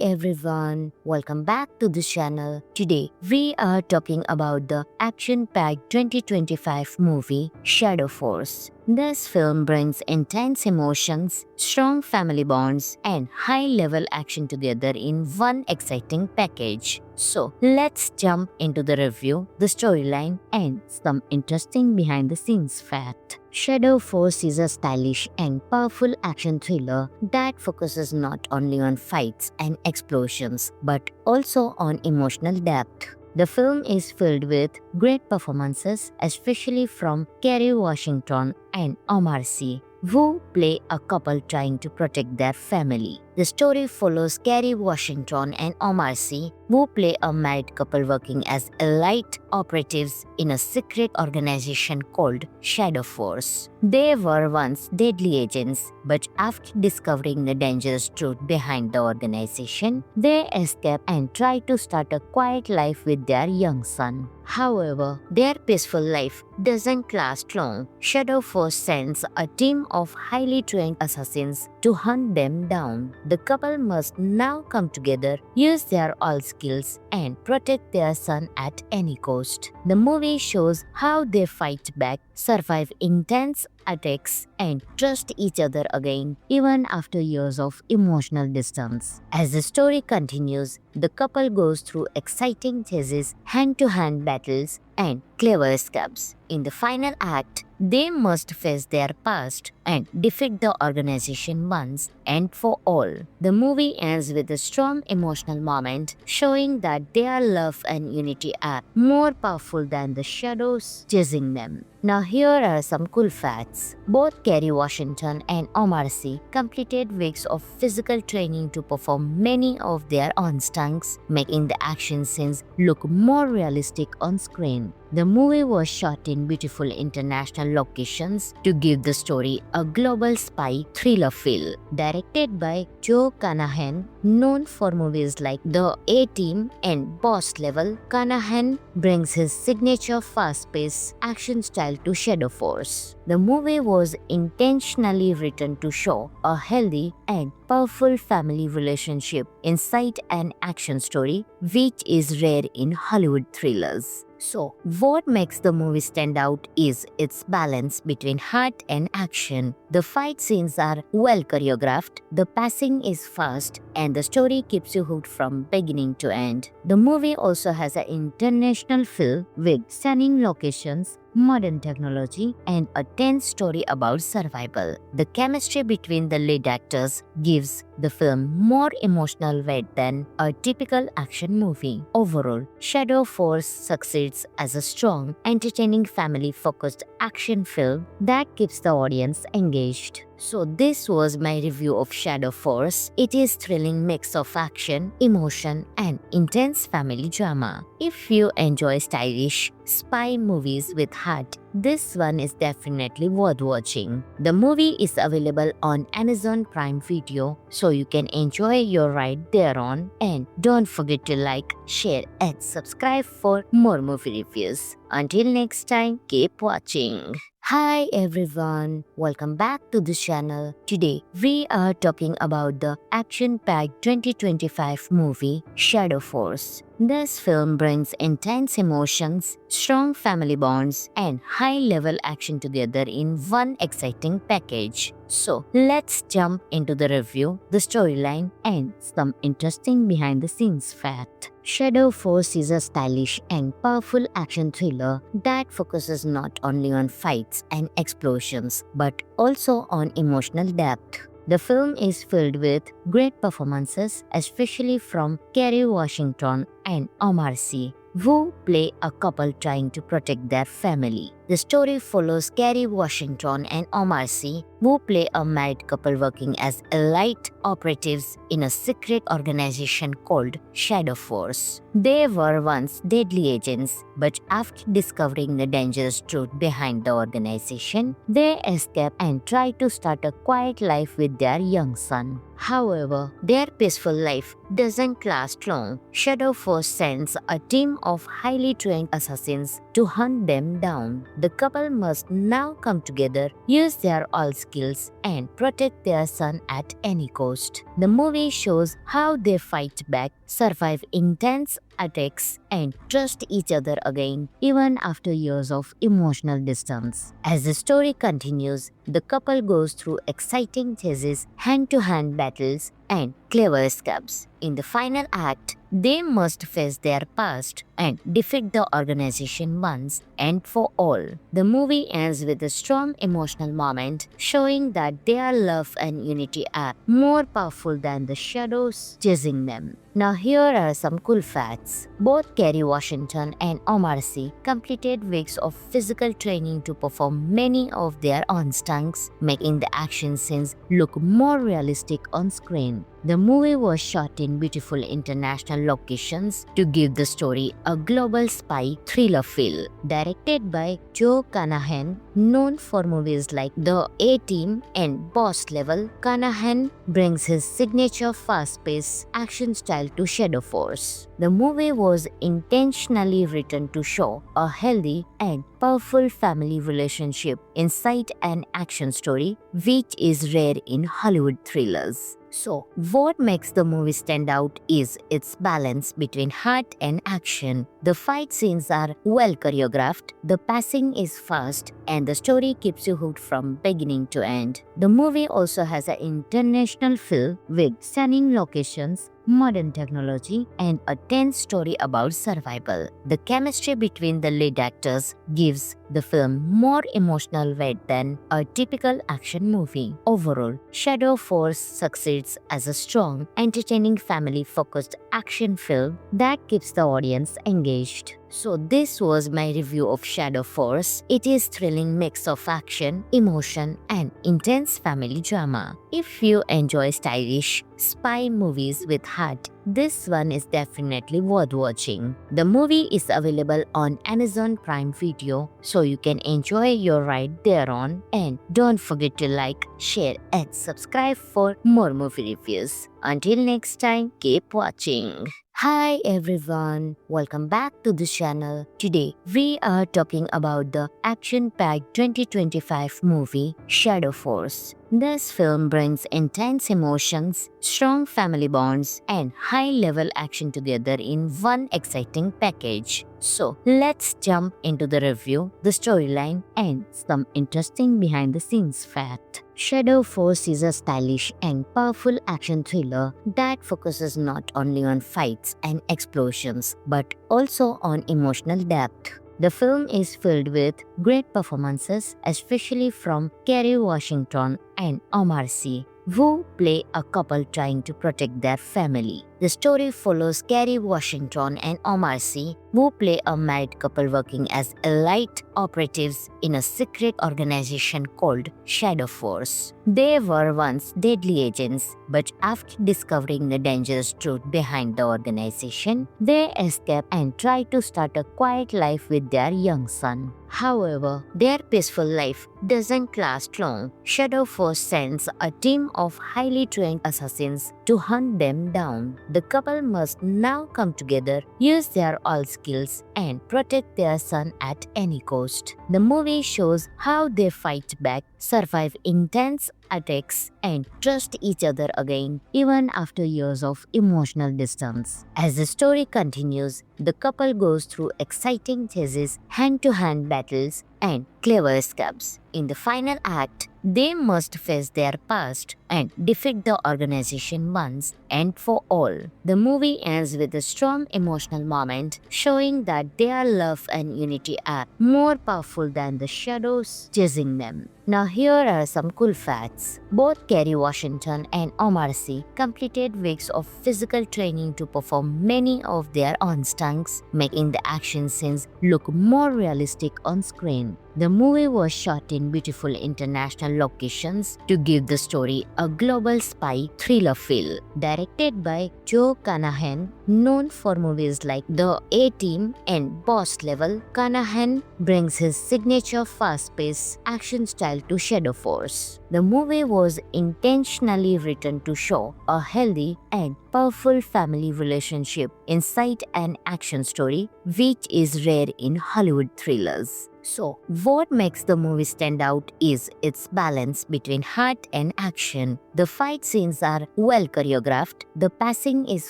everyone, welcome back to the channel. Today we are talking about the action-packed 2025 movie Shadow Force. This film brings intense emotions, strong family bonds, and high-level action together in one exciting package. So let's jump into the review, the storyline, and some interesting behind-the-scenes fact. Shadow Force is a stylish and powerful action thriller that focuses not only on fights and explosions but also on emotional depth. The film is filled with great performances, especially from Kerry Washington and Omar Sy, who play a couple trying to protect their family. The story follows Kerry Washington and Omar Sy, who play a married couple working as elite operatives in a secret organization called Shadow Force. They were once deadly agents, but after discovering the dangerous truth behind the organization, they escape and try to start a quiet life with their young son. However, their peaceful life doesn't last long. Shadow Force sends a team of highly trained assassins to hunt them down. The couple must now come together, use their all skills, and protect their son at any cost. The movie shows how they fight back, survive intense attacks, and trust each other again, even after years of emotional distance. As the story continues, the couple goes through exciting chases, hand-to-hand battles, and clever escapes. In the final act, they must face their past and defeat the organization once and for all. The movie ends with a strong emotional moment, showing that their love and unity are more powerful than the shadows chasing them. Now here are some cool facts. Both Kerry Washington and Omar Sy completed weeks of physical training to perform many of their own stunts, making the action scenes look more realistic on screen. The movie was shot in beautiful international locations to give the story a global spy thriller feel. Directed by Joe Carnahan, known for movies like The A-Team and Boss Level, Carnahan brings his signature fast-paced action style to Shadow Force. The movie was intentionally written to show a healthy and powerful family relationship inside an action story, which is rare in Hollywood thrillers. So, what makes the movie stand out is its balance between heart and action. The fight scenes are well choreographed, the pacing is fast, and the story keeps you hooked from beginning to end. The movie also has an international feel with stunning locations, modern technology, and a tense story about survival. The chemistry between the lead actors gives the film more emotional weight than a typical action movie. Overall, Shadow Force succeeds as a strong, entertaining, family-focused action film that keeps the audience engaged. So this was my review of Shadow Force. It is thrilling mix of action, emotion, and intense family drama. If you enjoy stylish spy movies with heart, this one is definitely worth watching. The movie is available on Amazon Prime Video, so you can enjoy your ride thereon. And don't forget to like, share, and subscribe for more movie reviews. Until next time, keep watching. Hi everyone, welcome back to the channel. Today we are talking about the action-packed 2025 movie Shadow Force. This film brings intense emotions, strong family bonds, and high-level action together in one exciting package. So, let's jump into the review, the storyline, and some interesting behind-the-scenes fact. Shadow Force is a stylish and powerful action thriller that focuses not only on fights and explosions but also on emotional depth. The film is filled with great performances, especially from Kerry Washington and Omar Sy, who play a couple trying to protect their family. The story follows Kerry Washington and Omar Sy, who play a married couple working as elite operatives in a secret organization called Shadow Force. They were once deadly agents, but after discovering the dangerous truth behind the organization, they escape and try to start a quiet life with their young son. However, their peaceful life doesn't last long. Shadow Force sends a team of highly trained assassins to hunt them down. The couple must now come together, use their all skills, and protect their son at any cost. The movie shows how they fight back, survive intense attacks, and trust each other again, even after years of emotional distance. As the story continues, the couple goes through exciting chases, hand-to-hand battles, and clever escapes. In the final act, they must face their past and defeat the organization once and for all. The movie ends with a strong emotional moment, showing that their love and unity are more powerful than the shadows chasing them. Now here are some cool facts. Both Kerry Washington and Omar Sy completed weeks of physical training to perform many of their own stunts, making the action scenes look more realistic on screen. The movie was shot in beautiful international locations to give the story a global spy thriller feel. Directed by Joe Carnahan, known for movies like The A-Team and Boss Level, Carnahan brings his signature fast-paced action style to Shadow Force. The movie was intentionally written to show a healthy and powerful family relationship inside an action story, which is rare in Hollywood thrillers. So, what makes the movie stand out is its balance between heart and action. The fight scenes are well choreographed, the pacing is fast, and the story keeps you hooked from beginning to end. The movie also has an international feel with stunning locations, modern technology, and a tense story about survival. The chemistry between the lead actors gives the film more emotional weight than a typical action movie. Overall, Shadow Force succeeds as a strong, entertaining, family-focused action film that keeps the audience engaged. So this was my review of Shadow Force. It is thrilling mix of action, emotion, and intense family drama. If you enjoy stylish spy movies with heart, this one is definitely worth watching. The movie is available on Amazon Prime Video, so you can enjoy your ride thereon. And don't forget to like, share, and subscribe for more movie reviews. Until next time, keep watching. Hi everyone, welcome back to the channel. Today we are talking about the action-packed 2025 movie Shadow Force. This film brings intense emotions, strong family bonds, and high-level action together in one exciting package. So let's jump into the review, the storyline, and some interesting behind-the-scenes fact. Shadow Force is a stylish and powerful action thriller that focuses not only on fights and explosions but also on emotional depth. The film is filled with great performances, especially from Kerry Washington and Omar Sy, who play a couple trying to protect their family. The story follows Kerry Washington and Omar Sy, who play a married couple working as elite operatives in a secret organization called Shadow Force. They were once deadly agents, but after discovering the dangerous truth behind the organization, they escape and try to start a quiet life with their young son. However, their peaceful life doesn't last long. Shadow Force sends a team of highly trained assassins to hunt them down. The couple must now come together, use their all skills, and protect their son at any cost. The movie shows how they fight back, survive intense ethics, and trust each other again, even after years of emotional distance. As the story continues, the couple goes through exciting chases, hand-to-hand battles, and clever escapes. In the final act, they must face their past and defeat the organization once and for all. The movie ends with a strong emotional moment showing that their love and unity are more powerful than the shadows chasing them. Now here are some cool facts. Both Kerry Washington and Omar Sy completed weeks of physical training to perform many of their own stunts, making the action scenes look more realistic on screen. The movie was shot in beautiful international locations to give the story a global spy thriller feel. Directed by Joe Carnahan, known for movies like The A-Team and Boss Level, Carnahan brings his signature fast-paced action style to Shadow Force. The movie was intentionally written to show a healthy and powerful family relationship inside an action story, which is rare in Hollywood thrillers. So, what makes the movie stand out is its balance between heart and action. The fight scenes are well choreographed, the pacing is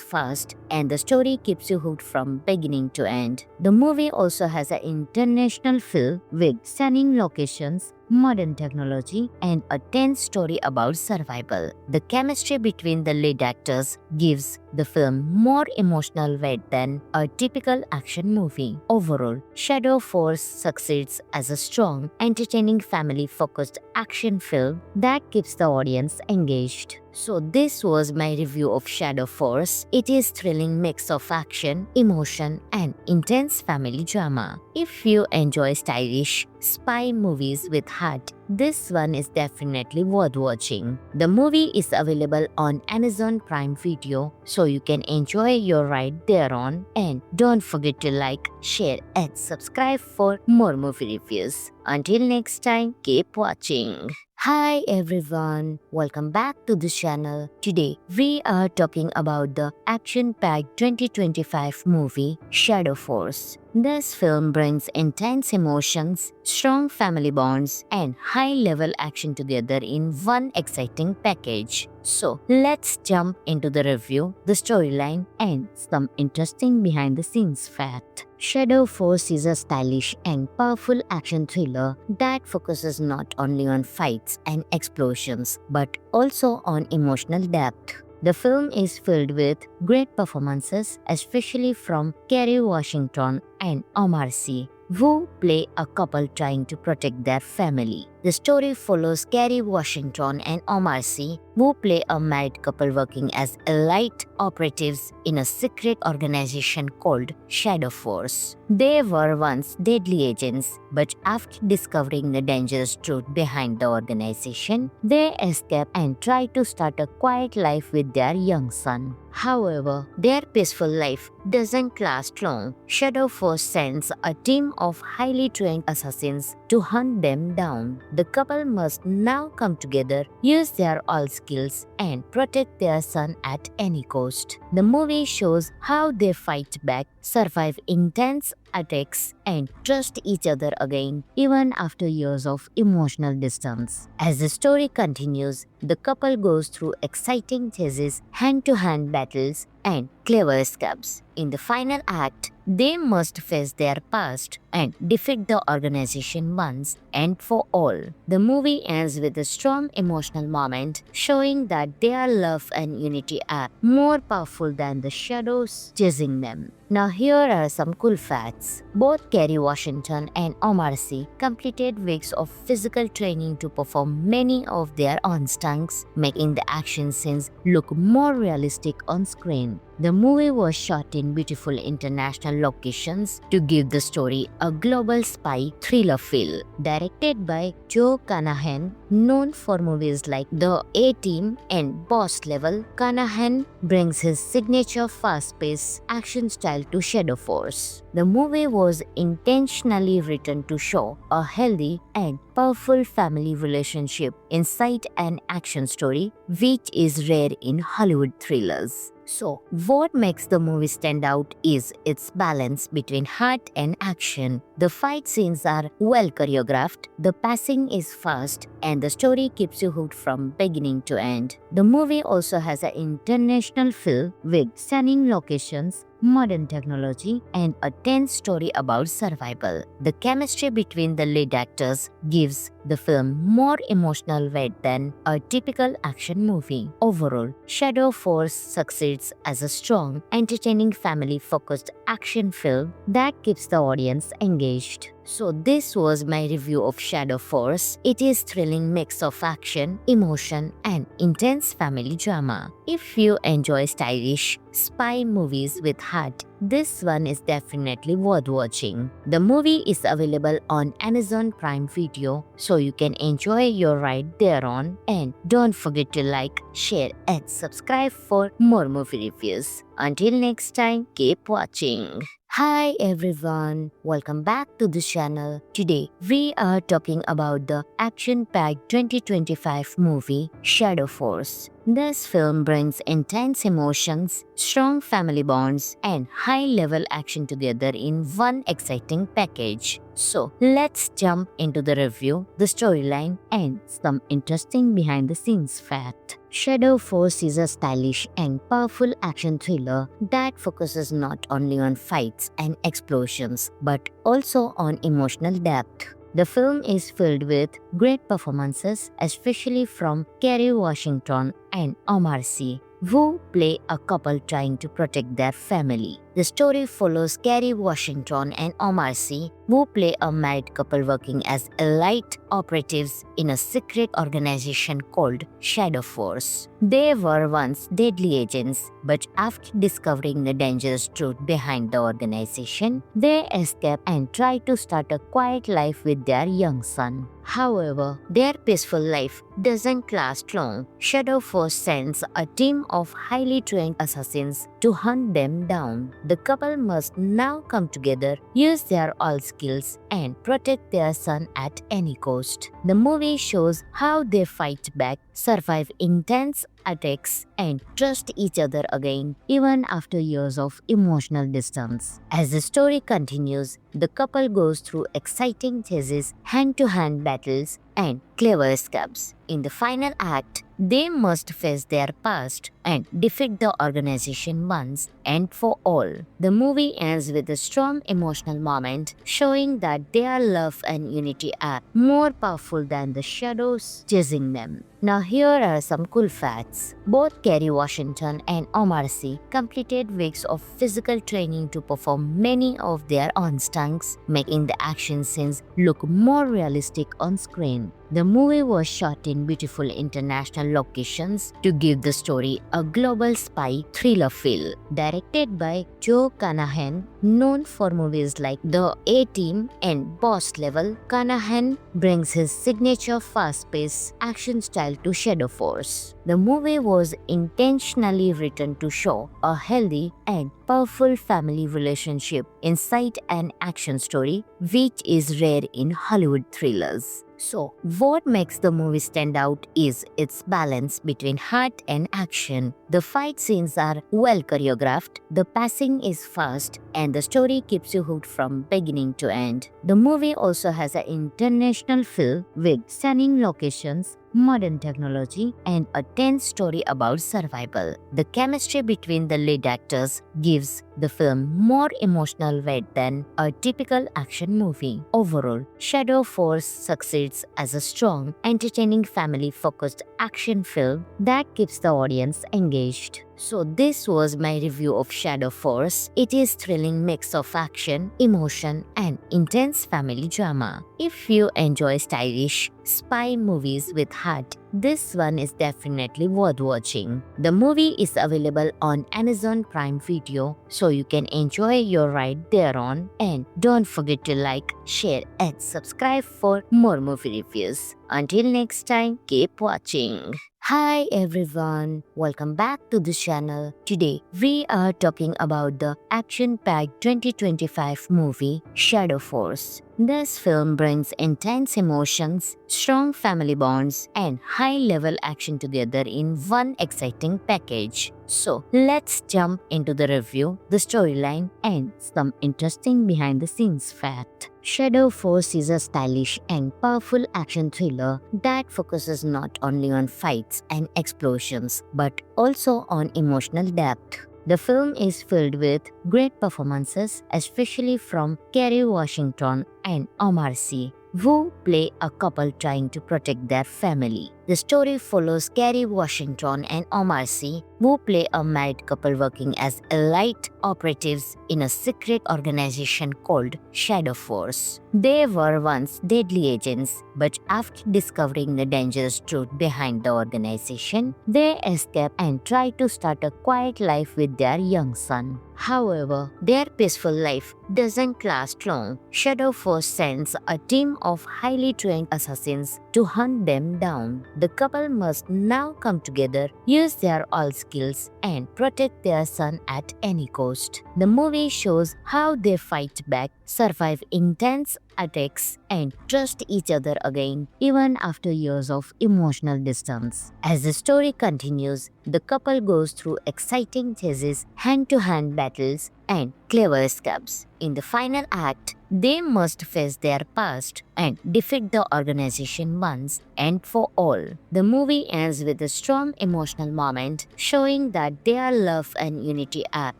fast, and the story keeps you hooked from beginning to end. The movie also has an international feel with stunning locations, modern technology, and a tense story about survival. The chemistry between the lead actors gives the film more emotional weight than a typical action movie. Overall, Shadow Force succeeds as a strong, entertaining, family-focused action film that keeps the audience engaged. So this was my review of Shadow Force. It is thrilling mix of action, emotion, and intense family drama. If you enjoy stylish spy movies with heart, this one is definitely worth watching. The movie is available on Amazon Prime Video, so you can enjoy your ride thereon. And don't forget to like, share, and subscribe for more movie reviews. Until next time, keep watching. Hi everyone, welcome back to the channel. Today we are talking about the action-packed 2025 movie Shadow Force. This film brings intense emotions, strong family bonds, and high-level action together in one exciting package. So let's jump into the review, the storyline, and some interesting behind-the-scenes fact. Shadow Force is a stylish and powerful action thriller that focuses not only on fights and explosions but also on emotional depth. The film is filled with great performances, especially from Kerry Washington and Omar Sy, who play a couple trying to protect their family. The story follows Kerry Washington and Omar Sy, who play a married couple working as elite operatives in a secret organization called Shadow Force. They were once deadly agents, but after discovering the dangerous truth behind the organization, they escape and try to start a quiet life with their young son. However, their peaceful life doesn't last long. Shadow Force sends a team of highly trained assassins to hunt them down. The couple must now come together, use their all skills, and protect their son at any cost. The movie shows how they fight back, survive intense attacks, and trust each other again, even after years of emotional distance. As the story continues, the couple goes through exciting chases, hand-to-hand battles, and clever escapes. In the final act, they must face their past and defeat the organization once and for all. The movie ends with a strong emotional moment showing that their love and unity are more powerful than the shadows chasing them. Now here are some cool facts. Both Kerry Washington and Omar Sy completed weeks of physical training to perform many of their own stunts, making the action scenes look more realistic on screen. The movie was shot in beautiful international locations to give the story a global spy thriller feel. Directed by Joe Carnahan, known for movies like The A-Team and Boss Level, Carnahan brings his signature fast-paced action style to Shadow Force. The movie was intentionally written to show a healthy and powerful family relationship inside an action story, which is rare in Hollywood thrillers. So, what makes the movie stand out is its balance between heart and action. The fight scenes are well choreographed, the pacing is fast, and the story keeps you hooked from beginning to end. The movie also has an international feel with stunning locations, modern technology, and a tense story about survival. The chemistry between the lead actors gives the film more emotional weight than a typical action movie. Overall, Shadow Force succeeds as a strong, entertaining, family-focused action film that keeps the audience engaged. So this was my review of Shadow Force. It is thrilling mix of action, emotion, and intense family drama. If you enjoy stylish spy movies with heart, this one is definitely worth watching. The movie is available on Amazon Prime Video, so you can enjoy your ride thereon. And don't forget to like, share, and subscribe for more movie reviews. Until next time, keep watching. Hi everyone, welcome back to the channel. Today we are talking about the action-packed 2025 movie Shadow Force. This film brings intense emotions, strong family bonds, and high-level action together in one exciting package. So let's jump into the review, the storyline, and some interesting behind-the-scenes fact. Shadow Force is a stylish and powerful action thriller that focuses not only on fights and explosions but also on emotional depth. The film is filled with great performances, especially from Kerry Washington and Omar Sy, who play a couple trying to protect their family. The story follows Kerry Washington and Omar Sy, who play a married couple working as elite operatives in a secret organization called Shadow Force. They were once deadly agents, but after discovering the dangerous truth behind the organization, they escape and try to start a quiet life with their young son. However, their peaceful life doesn't last long. Shadow Force sends a team of highly trained assassins to hunt them down. The couple must now come together, use their all skills, and protect their son at any cost. The movie shows how they fight back, survive intense attacks, and trust each other again, even after years of emotional distance. As the story continues, the couple goes through exciting chases, hand-to-hand battles, and clever escapes. In the final act, they must face their past and defeat the organization once and for all. The movie ends with a strong emotional moment, showing that their love and unity are more powerful than the shadows chasing them. Now here are some cool facts. Both Kerry Washington and Omar Sy completed weeks of physical training to perform many of their own stunts, making the action scenes look more realistic on screen. The movie was shot in beautiful international locations to give the story a global spy thriller feel. Directed by Joe Carnahan, known for movies like The A-Team and Boss Level, Carnahan brings his signature fast-paced action style to Shadow Force. The movie was intentionally written to show a healthy and powerful family relationship inside an action story, which is rare in Hollywood thrillers. So, what makes the movie stand out is its balance between heart and action. The fight scenes are well choreographed, the pacing is fast, and the story keeps you hooked from beginning to end. The movie also has an international feel with stunning locations, modern technology, and a tense story about survival. The chemistry between the lead actors gives the film more emotional weight than a typical action movie. Overall, Shadow Force succeeds as a strong, entertaining, family-focused action film that keeps the audience engaged. So this was my review of Shadow Force. It is thrilling mix of action, emotion, and intense family drama. If you enjoy stylish spy movies with heart, this one is definitely worth watching. The movie is available on Amazon Prime Video, so you can enjoy your ride thereon. And don't forget to like, share, and subscribe for more movie reviews. Until next time, keep watching. Hi everyone, welcome back to the channel. Today we are talking about the action-packed 2025 movie Shadow Force. This film brings intense emotions, strong family bonds, and high-level action together in one exciting package. So, let's jump into the review, the storyline, and some interesting behind-the-scenes fact. Shadow Force is a stylish and powerful action thriller that focuses not only on fights and explosions but also on emotional depth. The film is filled with great performances, especially from Kerry Washington and Omar Sy, who play a couple trying to protect their family. The story follows Kerry Washington and Omar Sy, who play a married couple working as elite operatives in a secret organization called Shadow Force. They were once deadly agents, but after discovering the dangerous truth behind the organization, they escape and try to start a quiet life with their young son. However, their peaceful life doesn't last long. Shadow Force sends a team of highly trained assassins to hunt them down. The couple must now come together, use their all skills, and protect their son at any cost. The movie shows how they fight back, survive intense attacks, and trust each other again, even after years of emotional distance. As the story continues, the couple goes through exciting chases, hand-to-hand battles, and clever escapes. In the final act, they must face their past and defeat the organization once and for all. The movie ends with a strong emotional moment, showing that their love and unity are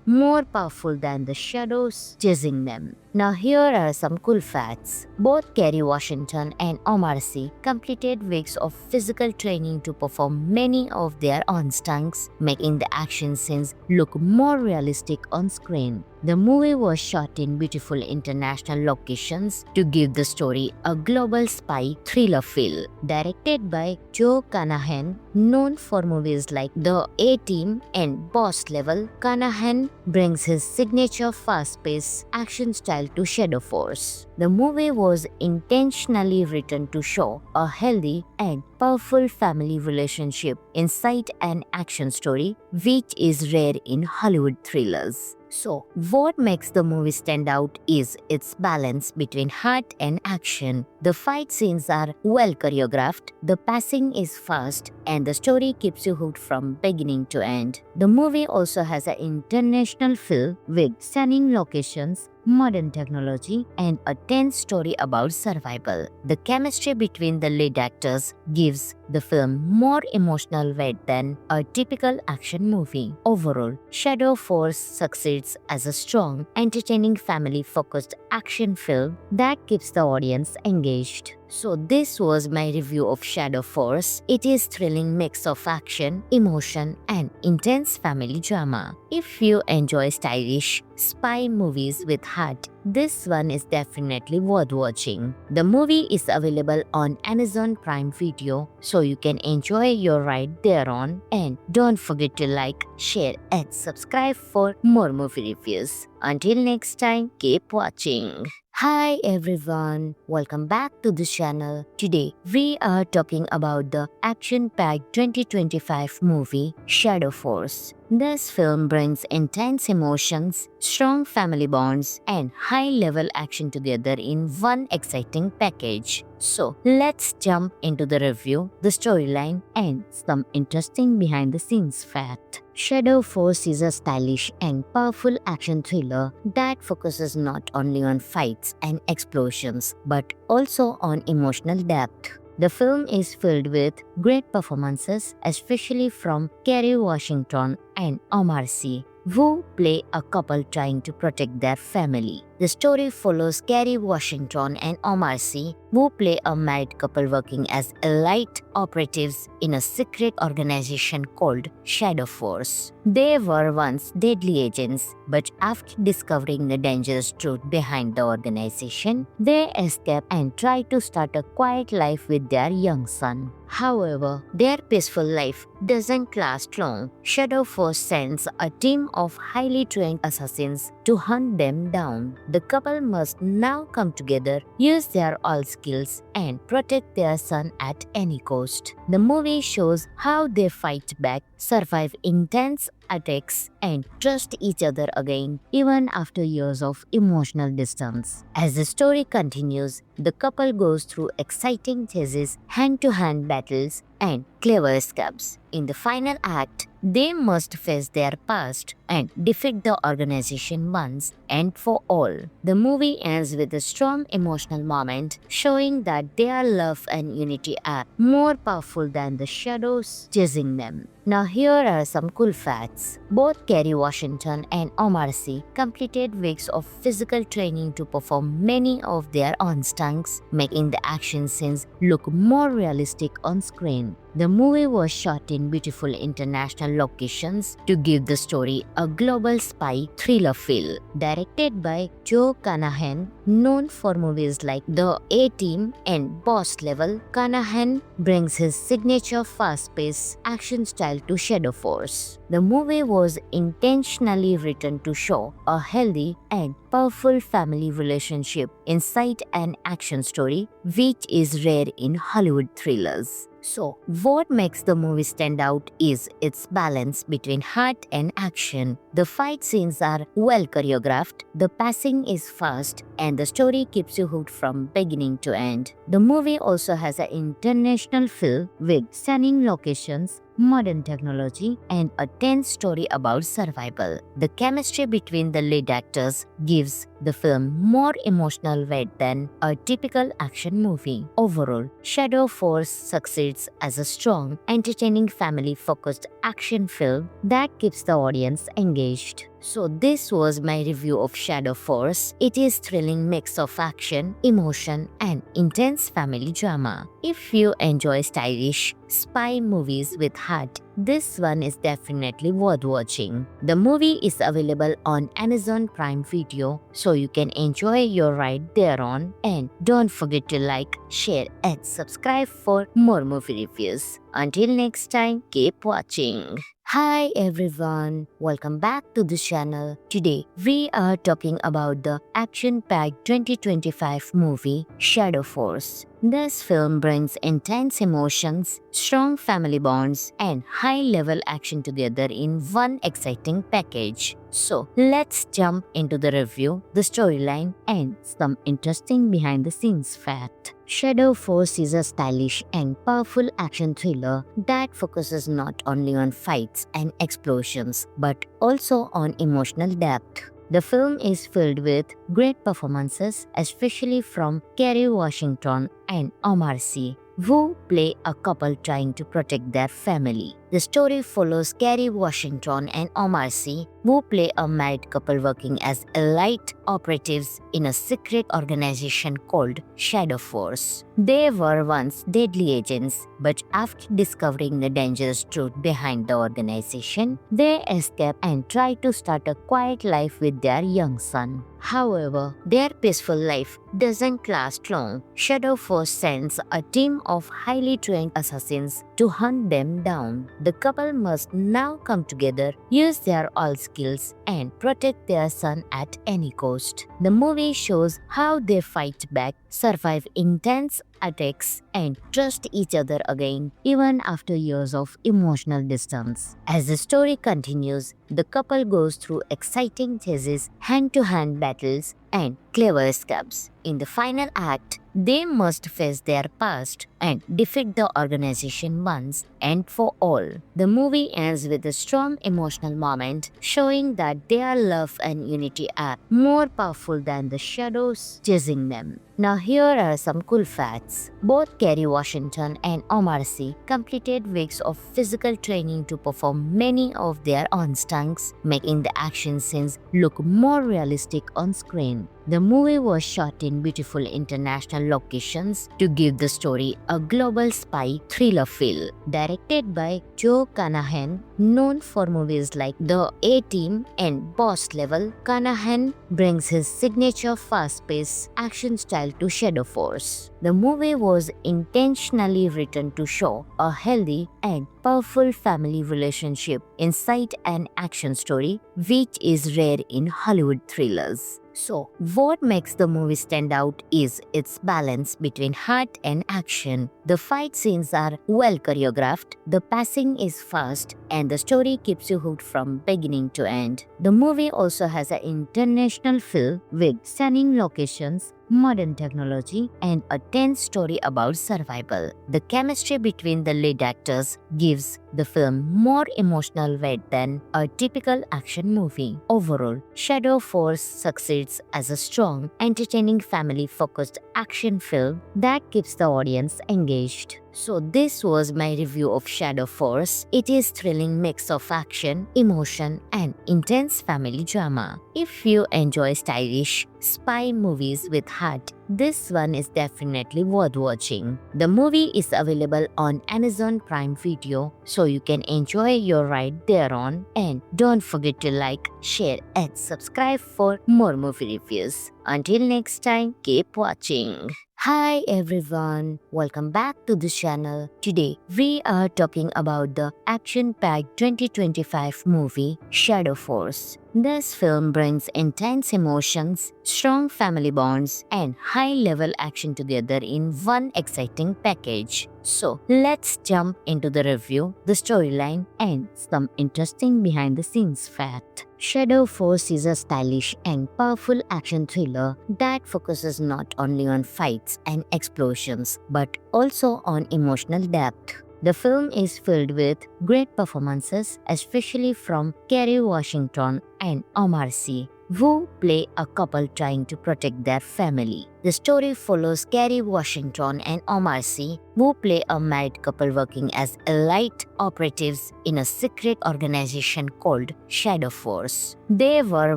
more powerful than the shadows chasing them. Now here are some cool facts. Both Kerry Washington and Omar Sy completed weeks of physical training to perform many of their own stunts, making the action scenes look more realistic on screen. The movie was shot in beautiful international locations to give the story a global spy thriller feel. Directed by Joe Carnahan, known for movies like The A-Team and Boss Level, Carnahan brings his signature fast-paced action style to Shadow Force. The movie was intentionally written to show a healthy and powerful family relationship inside an action story, which is rare in Hollywood thrillers. So, what makes the movie stand out is its balance between heart and action. The fight scenes are well choreographed, the pacing is fast, and the story keeps you hooked from beginning to end. The movie also has an international feel with stunning locations, modern technology, and a tense story about survival. The chemistry between the lead actors gives the film more emotional weight than a typical action movie. Overall, Shadow Force succeeds as a strong, entertaining, family-focused action film that keeps the audience engaged. So this was my review of Shadow Force. It is thrilling mix of action, emotion, and intense family drama. If you enjoy stylish spy movies with heart, this one is definitely worth watching. The movie is available on Amazon Prime Video, so you can enjoy your ride thereon. And don't forget to like, share, and subscribe for more movie reviews. Until next time, keep watching. Hi everyone, welcome back to the channel. Today we are talking about the action-packed 2025 movie Shadow Force. This film brings intense emotions, strong family bonds, and high-level action together in one exciting package. So let's jump into the review, the storyline, and some interesting behind-the-scenes fact. Shadow Force is a stylish and powerful action thriller that focuses not only on fights and explosions but also on emotional depth. The film is filled with great performances, especially from Kerry Washington and Omar Sy, who play a couple trying to protect their family. The story follows Kerry Washington and Omar Sy, who play a married couple working as elite operatives in a secret organization called Shadow Force. They were once deadly agents, but after discovering the dangerous truth behind the organization, they escape and try to start a quiet life with their young son. However, their peaceful life doesn't last long. Shadow Force sends a team of highly trained assassins to hunt them down. The couple must now come together, use their all skills, and protect their son at any cost. The movie shows how they fight back, survive intense attacks, and trust each other again, even after years of emotional distance. As the story continues, the couple goes through exciting chases, hand-to-hand battles, and clever escapes. In the final act, they must face their past and defeat the organization once and for all. The movie ends with a strong emotional moment showing that their love and unity are more powerful than the shadows chasing them. Now here are some cool facts. Both Kerry Washington and Omar Sy completed weeks of physical training to perform many of their own stunts, making the action scenes look more realistic on screen. The movie was shot in beautiful international locations to give the story a global spy thriller feel. Directed by Joe Carnahan, known for movies like The A-Team and Boss Level, Carnahan brings his signature fast-paced action style to Shadow Force. The movie was intentionally written to show a healthy and powerful family relationship inside an action story, which is rare in Hollywood thrillers. So, what makes the movie stand out is its balance between heart and action. The fight scenes are well choreographed, the pacing is fast, and the story keeps you hooked from beginning to end. The movie also has an international feel with stunning locations, modern technology, and a tense story about survival. The chemistry between the lead actors gives the film more emotional weight than a typical action movie. Overall, Shadow Force succeeds as a strong, entertaining, family-focused action film that keeps the audience engaged. So this was my review of Shadow Force. It is thrilling mix of action, emotion, and intense family drama. If you enjoy stylish spy movies with heart, this one is definitely worth watching. The movie is available on Amazon Prime Video, so you can enjoy your ride thereon. And don't forget to like, share, and subscribe for more movie reviews. Until next time, keep watching. Hi everyone, welcome back to the channel. Today we are talking about the action-packed 2025 movie Shadow Force. This film brings intense emotions, strong family bonds, and high-level action together in one exciting package. So let's jump into the review, the storyline, and some interesting behind-the-scenes fact. Shadow Force is a stylish and powerful action thriller that focuses not only on fights and explosions but also on emotional depth. The film is filled with great performances, especially from Kerry Washington and Omar Sy, who play a couple trying to protect their family. The story follows Kerry Washington and Omar Sy, who play a married couple working as elite operatives in a secret organization called Shadow Force. They were once deadly agents, but after discovering the dangerous truth behind the organization, they escape and try to start a quiet life with their young son. However, their peaceful life doesn't last long. Shadow Force sends a team of highly trained assassins to hunt them down. The couple must now come together, use their all skills, and protect their son at any cost. The movie shows how they fight back, survive intense attacks, and trust each other again, even after years of emotional distance. As the story continues, the couple goes through exciting chases, hand-to-hand battles, and clever escapes. In the final act, they must face their past and defeat the organization once and for all. The movie ends with a strong emotional moment showing that their love and unity are more powerful than the shadows chasing them. Now here are some cool facts. Both Kerry Washington and Omar Sy completed weeks of physical training to perform many of their own stunts, making the action scenes look more realistic on screen. The movie was shot in beautiful international locations to give the story a global spy thriller feel. Directed by Joe Carnahan, known for movies like The A-Team and Boss Level, Carnahan brings his signature fast-paced action style to Shadow Force. The movie was intentionally written to show a healthy and powerful family relationship inside an action story, which is rare in Hollywood thrillers. So, what makes the movie stand out is its balance between heart and action. The fight scenes are well choreographed, the pacing is fast, and the story keeps you hooked from beginning to end. The movie also has an international feel with stunning locations, modern technology, and a tense story about survival. The chemistry between the lead actors gives the film more emotional weight than a typical action movie. Overall, Shadow Force succeeds as a strong, entertaining, family-focused action film that keeps the audience engaged. So this was my review of Shadow Force. It is thrilling mix of action, emotion, and intense family drama. If you enjoy stylish spy movies with heart, this one is definitely worth watching. The movie is available on Amazon Prime Video, so you can enjoy your ride thereon. And don't forget to like, share, and subscribe for more movie reviews. Until next time, keep watching. Hi everyone, welcome back to the channel. Today we are talking about the action-packed 2025 movie Shadow Force. This film brings intense emotions, strong family bonds, and high-level action together in one exciting package. So let's jump into the review, the storyline, and some interesting behind-the-scenes fact. Shadow Force is a stylish and powerful action thriller that focuses not only on fights and explosions but also on emotional depth. The film is filled with great performances, especially from Kerry Washington and Omar Sy, who play a couple trying to protect their family. The story follows Kerry Washington and Omar Sy, who play a married couple working as elite operatives in a secret organization called Shadow Force. They were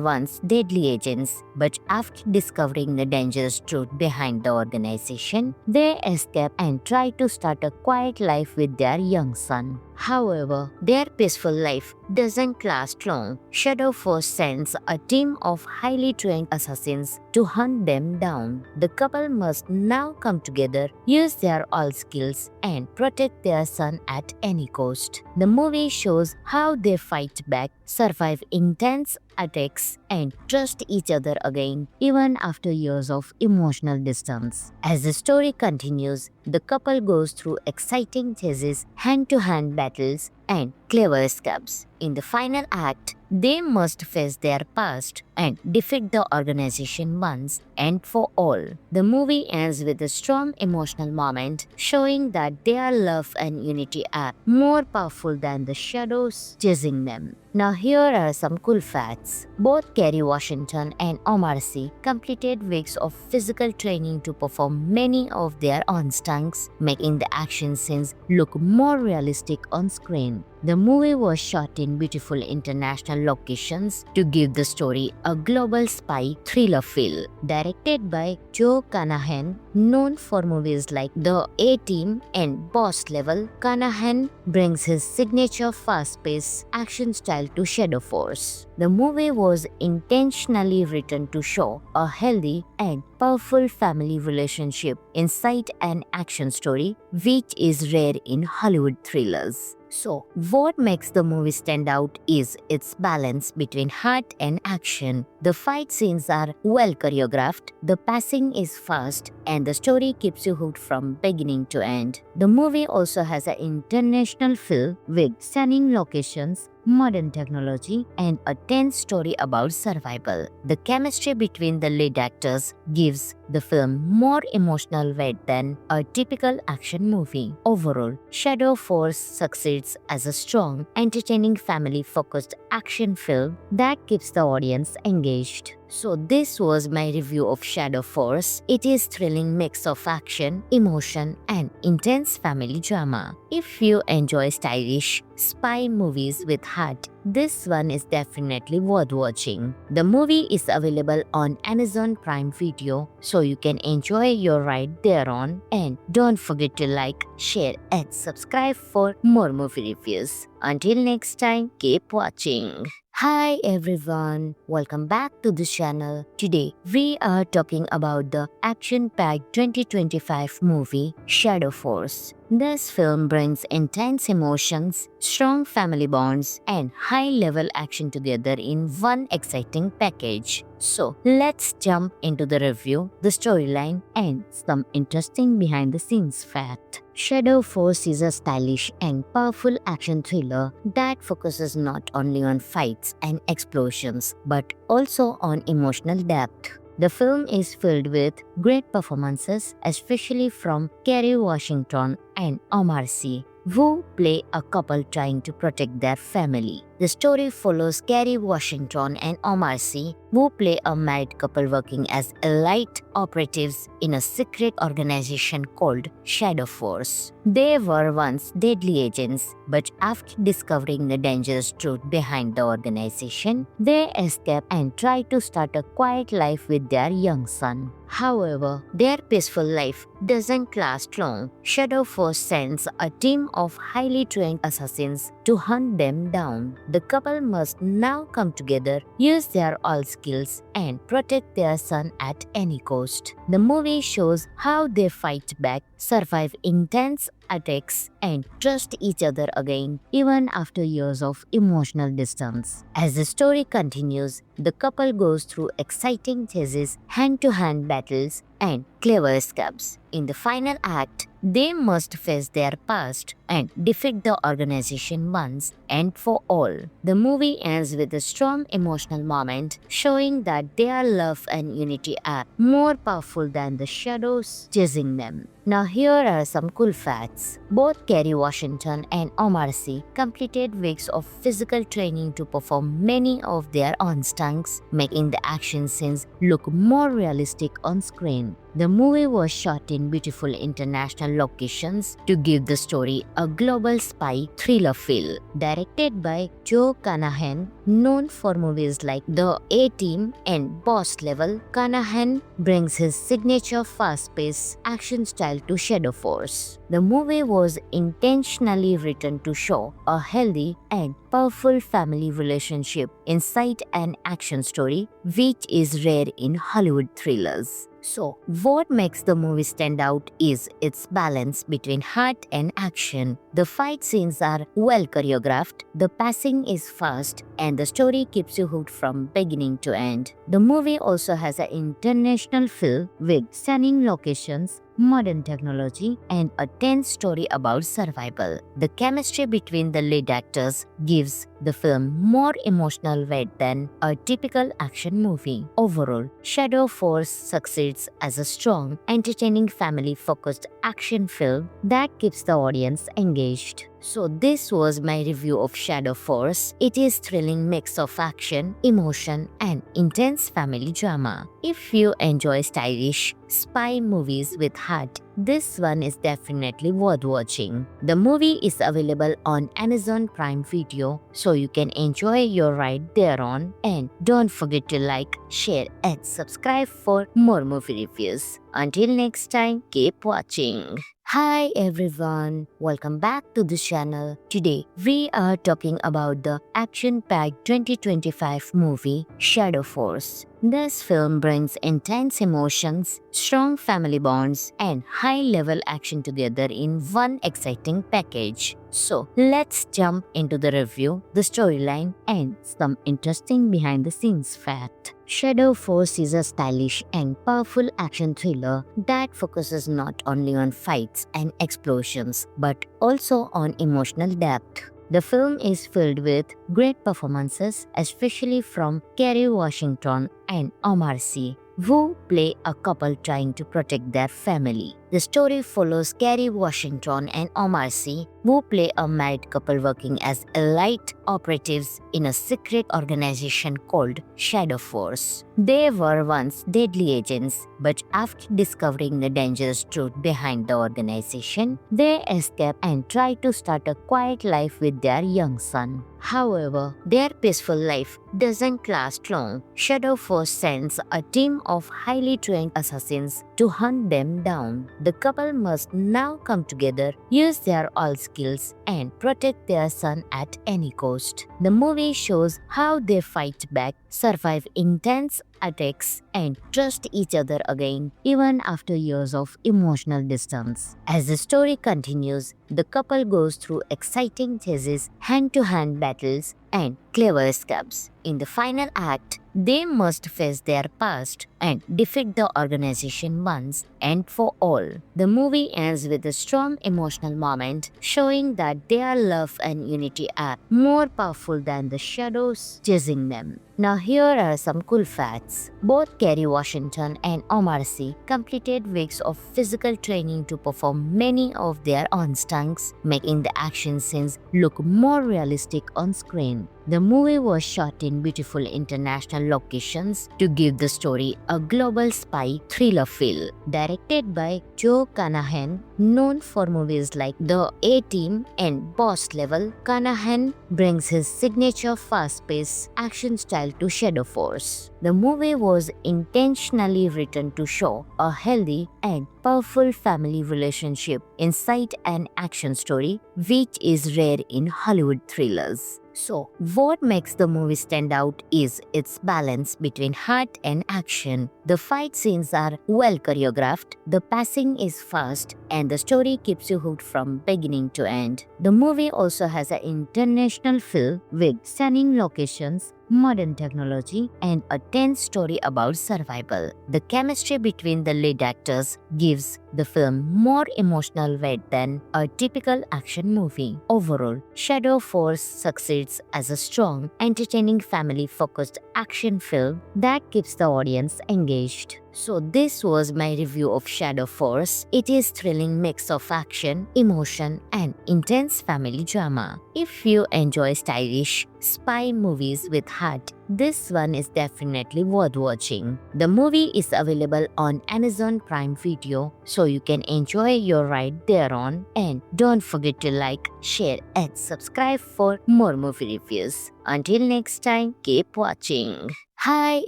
once deadly agents, but after discovering the dangerous truth behind the organization, they escape and try to start a quiet life with their young son. However, their peaceful life doesn't last long. Shadow Force sends a team of highly trained assassins to hunt them down. The couple must now come together, use their all skills, and protect their son at any cost. The movie shows how they fight back, survive intense attacks, and trust each other again, even after years of emotional distance. As the story continues, the couple goes through exciting chases, hand-to-hand battles, and clever escapes. In the final act, they must face their past and defeat the organization once and for all. The movie ends with a strong emotional moment showing that their love and unity are more powerful than the shadows chasing them. Now here are some cool facts. Both Kerry Washington and Omar Sy completed weeks of physical training to perform many of their own stunts, making the action scenes look more realistic on screen. The movie was shot in beautiful international locations to give the story a global spy thriller feel. Directed by Joe Carnahan, known for movies like The A-Team and Boss Level, Carnahan brings his signature fast-paced action style to Shadow Force. The movie was intentionally written to show a healthy and powerful family relationship inside an action story, which is rare in Hollywood thrillers. So, what makes the movie stand out is its balance between heart and action. The fight scenes are well choreographed, the pacing is fast, and the story keeps you hooked from beginning to end. The movie also has an international feel with stunning locations, modern technology, and a tense story about survival. The chemistry between the lead actors gives the film more emotional weight than a typical action movie. Overall, Shadow Force succeeds as a strong, entertaining, family-focused action film that keeps the audience engaged. So this was my review of Shadow Force. It is thrilling mix of action, emotion, and intense family drama. If you enjoy stylish spy movies with heart, this one is definitely worth watching. The movie is available on Amazon Prime Video, so you can enjoy your ride thereon. And don't forget to like, share, and subscribe for more movie reviews. Until next time, keep watching. Hi everyone, welcome back to the channel. Today we are talking about the action-packed 2025 movie Shadow Force. This film brings intense emotions, strong family bonds, and high-level action together in one exciting package. So, let's jump into the review, the storyline, and some interesting behind-the-scenes fact. Shadow Force is a stylish and powerful action thriller that focuses not only on fights and explosions but also on emotional depth. The film is filled with great performances, especially from Kerry Washington and Omar Sy, who play a couple trying to protect their family. The story follows Kerry Washington and Omar Sy, who play a married couple working as elite operatives in a secret organization called Shadow Force. They were once deadly agents, but after discovering the dangerous truth behind the organization, they escape and try to start a quiet life with their young son. However, their peaceful life doesn't last long. Shadow Force sends a team of highly trained assassins to hunt them down. The couple must now come together, use their all skills, and protect their son at any cost. The movie shows how they fight back, survive intense attacks, and trust each other again, even after years of emotional distance. As the story continues, the couple goes through exciting chases, hand-to-hand battles, and clever escapes. In the final act, they must face their past and defeat the organization once and for all. The movie ends with a strong emotional moment showing that their love and unity are more powerful than the shadows chasing them. Now here are some cool facts. Both Kerry Washington and Omar Sy completed weeks of physical training to perform many of their own stunts, making the action scenes look more realistic on screen. The movie was shot in beautiful international locations to give the story a global spy thriller feel. Directed by Joe Carnahan, known for movies like The A-Team and Boss Level, Carnahan brings his signature fast-paced action style to Shadow Force. The movie was intentionally written to show a healthy and powerful family relationship inside an action story, which is rare in Hollywood thrillers. So, what makes the movie stand out is its balance between heart and action. The fight scenes are well choreographed, the pacing is fast, and the story keeps you hooked from beginning to end. The movie also has an international feel with stunning locations, modern technology, and a tense story about survival. The chemistry between the lead actors gives the film more emotional weight than a typical action movie. Overall, Shadow Force succeeds as a strong, entertaining, family-focused action film that keeps the audience engaged. So this was my review of Shadow Force. It is thrilling mix of action, emotion, and intense family drama. If you enjoy stylish spy movies with heart, this one is definitely worth watching. The movie is available on Amazon Prime Video, so you can enjoy your ride thereon. And don't forget to like, share, and subscribe for more movie reviews. Until next time, keep watching. Hi everyone, welcome back to the channel. Today we are talking about the action-packed 2025 movie Shadow Force. This film brings intense emotions, strong family bonds, and high-level action together in one exciting package. So let's jump into the review, the storyline, and some interesting behind-the-scenes fact. Shadow Force is a stylish and powerful action thriller that focuses not only on fights and explosions but also on emotional depth. The film is filled with great performances, especially from Kerry Washington and Omar Sy, who play a couple trying to protect their family. The story follows Kerry Washington and Omar Sy, who play a married couple working as elite operatives in a secret organization called Shadow Force. They were once deadly agents, but after discovering the dangerous truth behind the organization, they escape and try to start a quiet life with their young son. However, their peaceful life doesn't last long. Shadow Force sends a team of highly trained assassins to hunt them down. The couple must now come together, use their all skills, and protect their son at any cost. The movie shows how they fight back, survive intense attacks, and trust each other again, even after years of emotional distance. As the story continues, the couple goes through exciting chases, hand-to-hand battles, and clever escapes. In the final act, they must face their past and defeat the organization once and for all. The movie ends with a strong emotional moment showing that their love and unity are more powerful than the shadows chasing them. Now here are some cool facts. Both Kerry Washington and Omar Sy completed weeks of physical training to perform many of their own stunts, making the action scenes look more realistic on screen. The movie was shot in beautiful international locations to give the story a global spy thriller feel. Directed by Joe Carnahan, known for movies like The A-Team and Boss Level, Carnahan brings his signature fast-paced action style to Shadow Force. The movie was intentionally written to show a healthy and powerful family relationship inside an action story, which is rare in Hollywood thrillers. So, what makes the movie stand out is its balance between heart and action. The fight scenes are well choreographed, the pacing is fast, and the story keeps you hooked from beginning to end. The movie also has an international feel with stunning locations, modern technology, and a tense story about survival. The chemistry between the lead actors gives the film more emotional weight than a typical action movie. Overall, Shadow Force succeeds as a strong, entertaining, family-focused action film that keeps the audience engaged. So this was my review of Shadow Force. It is thrilling mix of action, emotion, and intense family drama. If you enjoy stylish spy movies with heart, this one is definitely worth watching. The movie is available on Amazon Prime Video, so you can enjoy your ride thereon. And don't forget to like, share, and subscribe for more movie reviews. Until next time, keep watching. Hi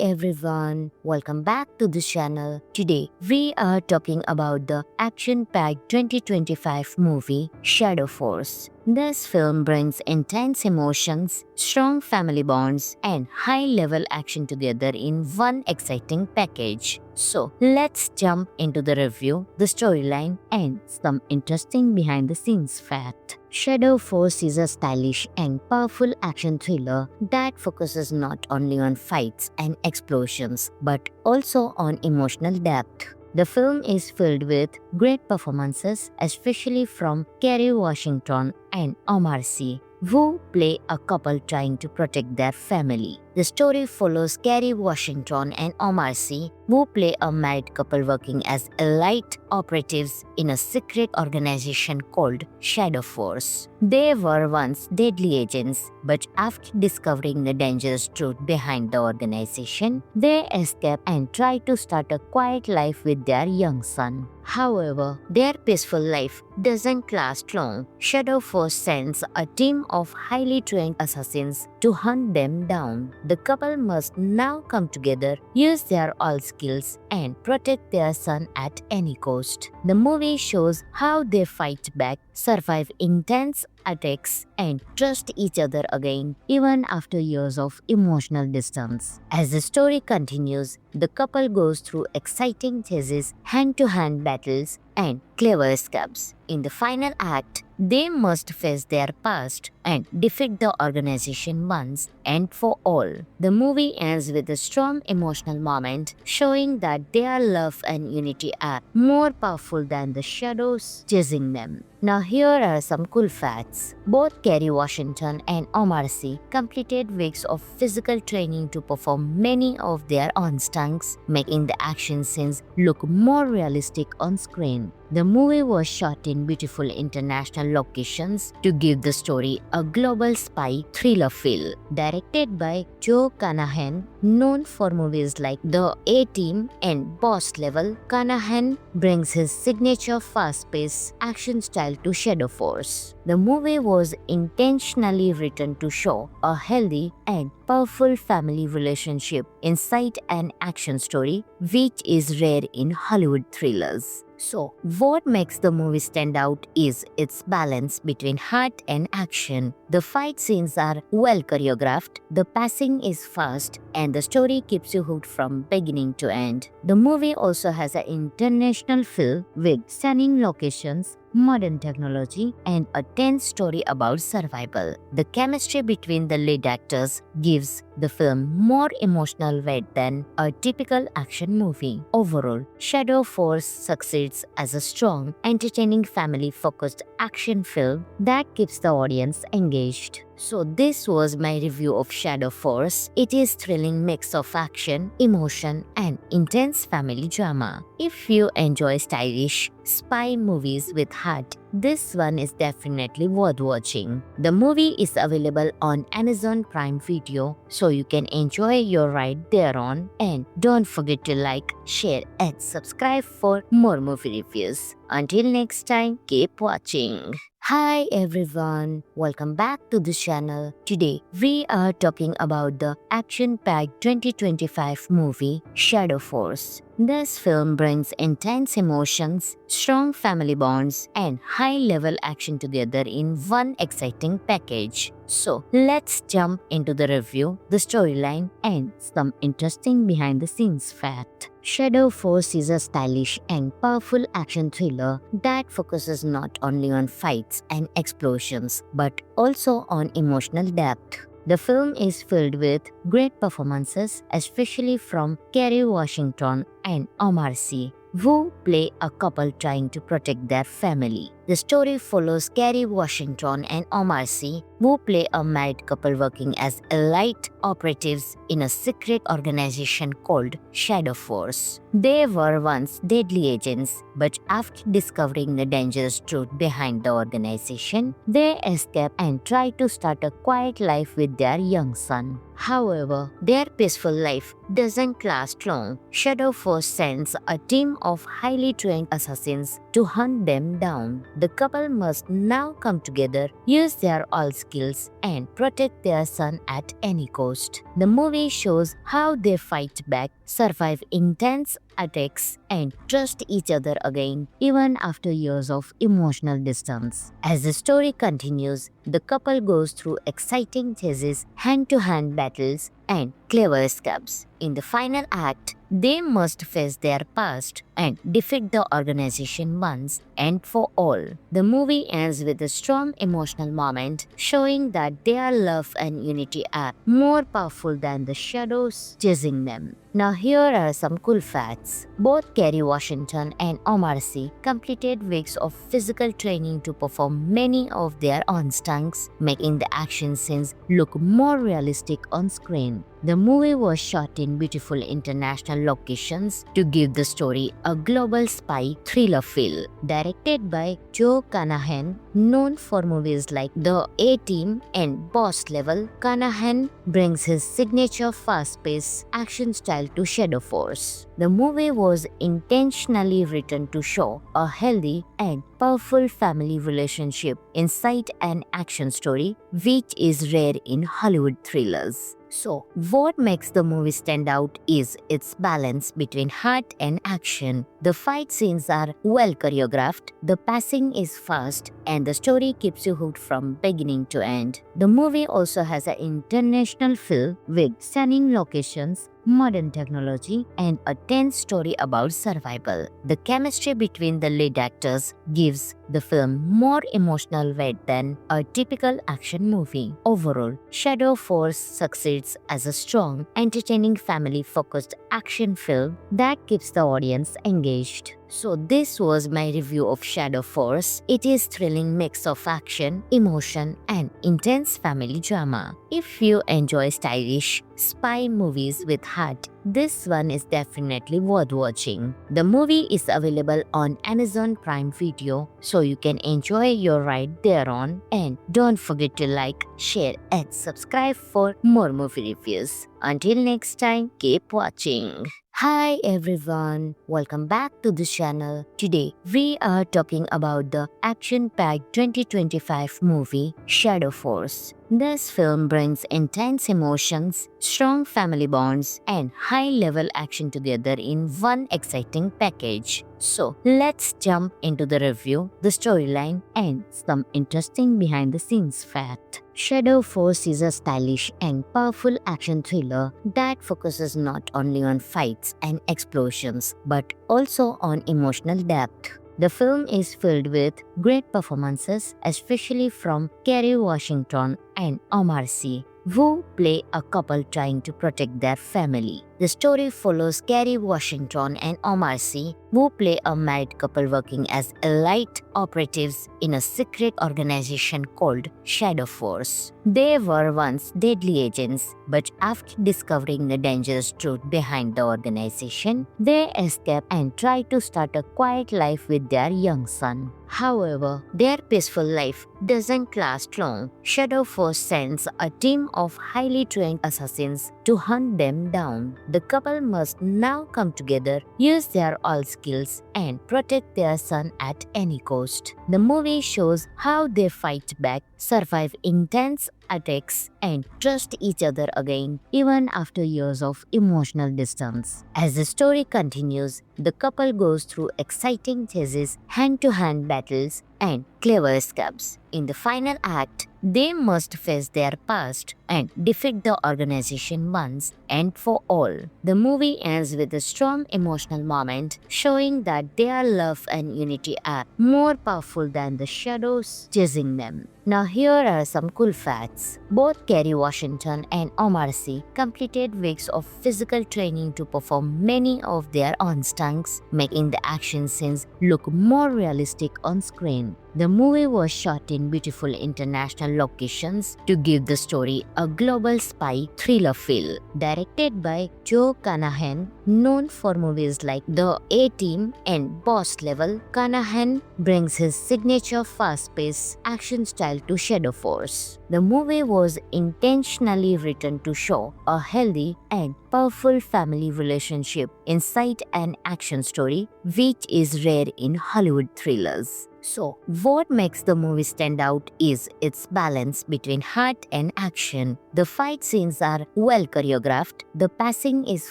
everyone, welcome back to the channel. Today we are talking about the action-packed 2025 movie Shadow Force. This film brings intense emotions, strong family bonds, and high-level action together in one exciting package. So let's jump into the review, the storyline, and some interesting behind-the-scenes fact. Shadow Force is a stylish and powerful action thriller that focuses not only on fights and explosions but also on emotional depth. The film is filled with great performances, especially from Kerry Washington and Omar Sy, who play a couple trying to protect their family. The story follows Kerry Washington and Omar Sy, who play a married couple working as elite operatives in a secret organization called Shadow Force. They were once deadly agents, but after discovering the dangerous truth behind the organization, they escape and try to start a quiet life with their young son. However, their peaceful life doesn't last long. Shadow Force sends a team of highly trained assassins to hunt them down. The couple must now come together, use their all skills, and protect their son at any cost. The movie shows how they fight back, survive intense attacks, and trust each other again, even after years of emotional distance. As the story continues, the couple goes through exciting chases, hand-to-hand battles, and clever escapes. In the final act, they must face their past and defeat the organization once and for all. The movie ends with a strong emotional moment showing that their love and unity are more powerful than the shadows chasing them. Now here are some cool facts. Both Kerry Washington and Omar Sy completed weeks of physical training to perform many of their own stunts, making the action scenes look more realistic on screen. The movie was shot in beautiful international locations to give the story a global spy thriller feel. Directed by Joe Carnahan, known for movies like The A-Team and Boss Level, Carnahan brings his signature fast-paced action style to Shadow Force. The movie was intentionally written to show a healthy and powerful family relationship inside an action story, which is rare in Hollywood thrillers. So, what makes the movie stand out is its balance between heart and action. The fight scenes are well choreographed, the pacing is fast, and the story keeps you hooked from beginning to end. The movie also has an international feel with stunning locations, modern technology, and a tense story about survival. The chemistry between the lead actors gives the film more emotional weight than a typical action movie. Overall, Shadow Force succeeds as a strong, entertaining, family-focused action film that keeps the audience engaged. So this was my review of Shadow Force. It is thrilling mix of action, emotion, and intense family drama. If you enjoy stylish spy movies with heart, this one is definitely worth watching. The movie is available on Amazon Prime Video, so you can enjoy your ride thereon. And don't forget to like, share, and subscribe for more movie reviews. Until next time, keep watching. Hi everyone, welcome back to the channel. Today we are talking about the action-packed 2025 movie Shadow Force. This film brings intense emotions, strong family bonds, and high-level action together in one exciting package. So let's jump into the review, the storyline, and some interesting behind-the-scenes fact. Shadow Force is a stylish and powerful action thriller that focuses not only on fights and explosions but also on emotional depth. The film is filled with great performances, especially from Kerry Washington and Omar Sy, who play a couple trying to protect their family. The story follows Kerry Washington and Omar Sy, who play a married couple working as elite operatives in a secret organization called Shadow Force. They were once deadly agents, but after discovering the dangerous truth behind the organization, they escape and try to start a quiet life with their young son. However, their peaceful life doesn't last long. Shadow Force sends a team of highly trained assassins to hunt them down. The couple must now come together, use their all skills, and protect their son at any cost. The movie shows how they fight back, survive intense attacks, and trust each other again even after years of emotional distance. As the story continues, the couple goes through exciting chases, hand-to-hand battles, and clever escapes. In the final act, they must face their past and defeat the organization once and for all. The movie ends with a strong emotional moment showing that their love and unity are more powerful than the shadows chasing them. Now here are some cool facts. Both Kerry Washington and Omar Sy completed weeks of physical training to perform many of their own stunts, making the action scenes look more realistic on screen. The movie was shot in beautiful international locations to give the story a global spy thriller feel. Directed by Joe Carnahan, known for movies like The A-Team and Boss Level, Carnahan brings his signature fast-paced action style to Shadow Force. The movie was intentionally written to show a healthy and powerful family relationship inside an action story, which is rare in Hollywood thrillers. So, what makes the movie stand out is its balance between heart and action. The fight scenes are well choreographed, the pacing is fast, and the story keeps you hooked from beginning to end. The movie also has an international feel with stunning locations, modern technology, and a tense story about survival. The chemistry between the lead actors gives the film more emotional weight than a typical action movie. Overall, Shadow Force succeeds as a strong, entertaining, family-focused action film that keeps the audience engaged. So this was my review of Shadow Force. It is thrilling mix of action, emotion, and intense family drama. If you enjoy stylish spy movies with heart, this one is definitely worth watching. The movie is available on Amazon Prime Video, so you can enjoy your ride thereon. And don't forget to like, share, and subscribe for more movie reviews. Until next time, keep watching. Hi everyone, welcome back to the channel. Today we are talking about the action-packed 2025 movie Shadow Force. This film brings intense emotions, strong family bonds, and high-level action together in one exciting package. So, let's jump into the review, the storyline, and some interesting behind-the-scenes fact. Shadow Force is a stylish and powerful action thriller that focuses not only on fights and explosions but also on emotional depth. The film is filled with great performances, especially from Kerry Washington and Omar Sy, who play a couple trying to protect their family. The story follows Kerry Washington and Omar Sy, who play a married couple working as elite operatives in a secret organization called Shadow Force. They were once deadly agents, but after discovering the dangerous truth behind the organization, they escape and try to start a quiet life with their young son. However, their peaceful life doesn't last long. Shadow Force sends a team of highly trained assassins to hunt them down. The couple must now come together, use their all skills, and protect their son at any cost. The movie shows how they fight back, survive intense attacks, and trust each other again, even after years of emotional distance. As the story continues, the couple goes through exciting chases, hand-to-hand battles, and clever escapes. In the final act, they must face their past and defeat the organization once and for all. The movie ends with a strong emotional moment showing that their love and unity are more powerful than the shadows chasing them. Now here are some cool facts. Both Kerry Washington and Omar Sy completed weeks of physical training to perform many of their own stunts, making the action scenes look more realistic on screen. The movie was shot in beautiful international locations to give the story a global spy thriller feel. Directed by Joe Carnahan, known for movies like The A-Team and Boss Level, Carnahan brings his signature fast-paced action style to Shadow Force. The movie was intentionally written to show a healthy and powerful family relationship inside an action story, which is rare in Hollywood thrillers. So, what makes the movie stand out is its balance between heart and action. The fight scenes are well choreographed, the pacing is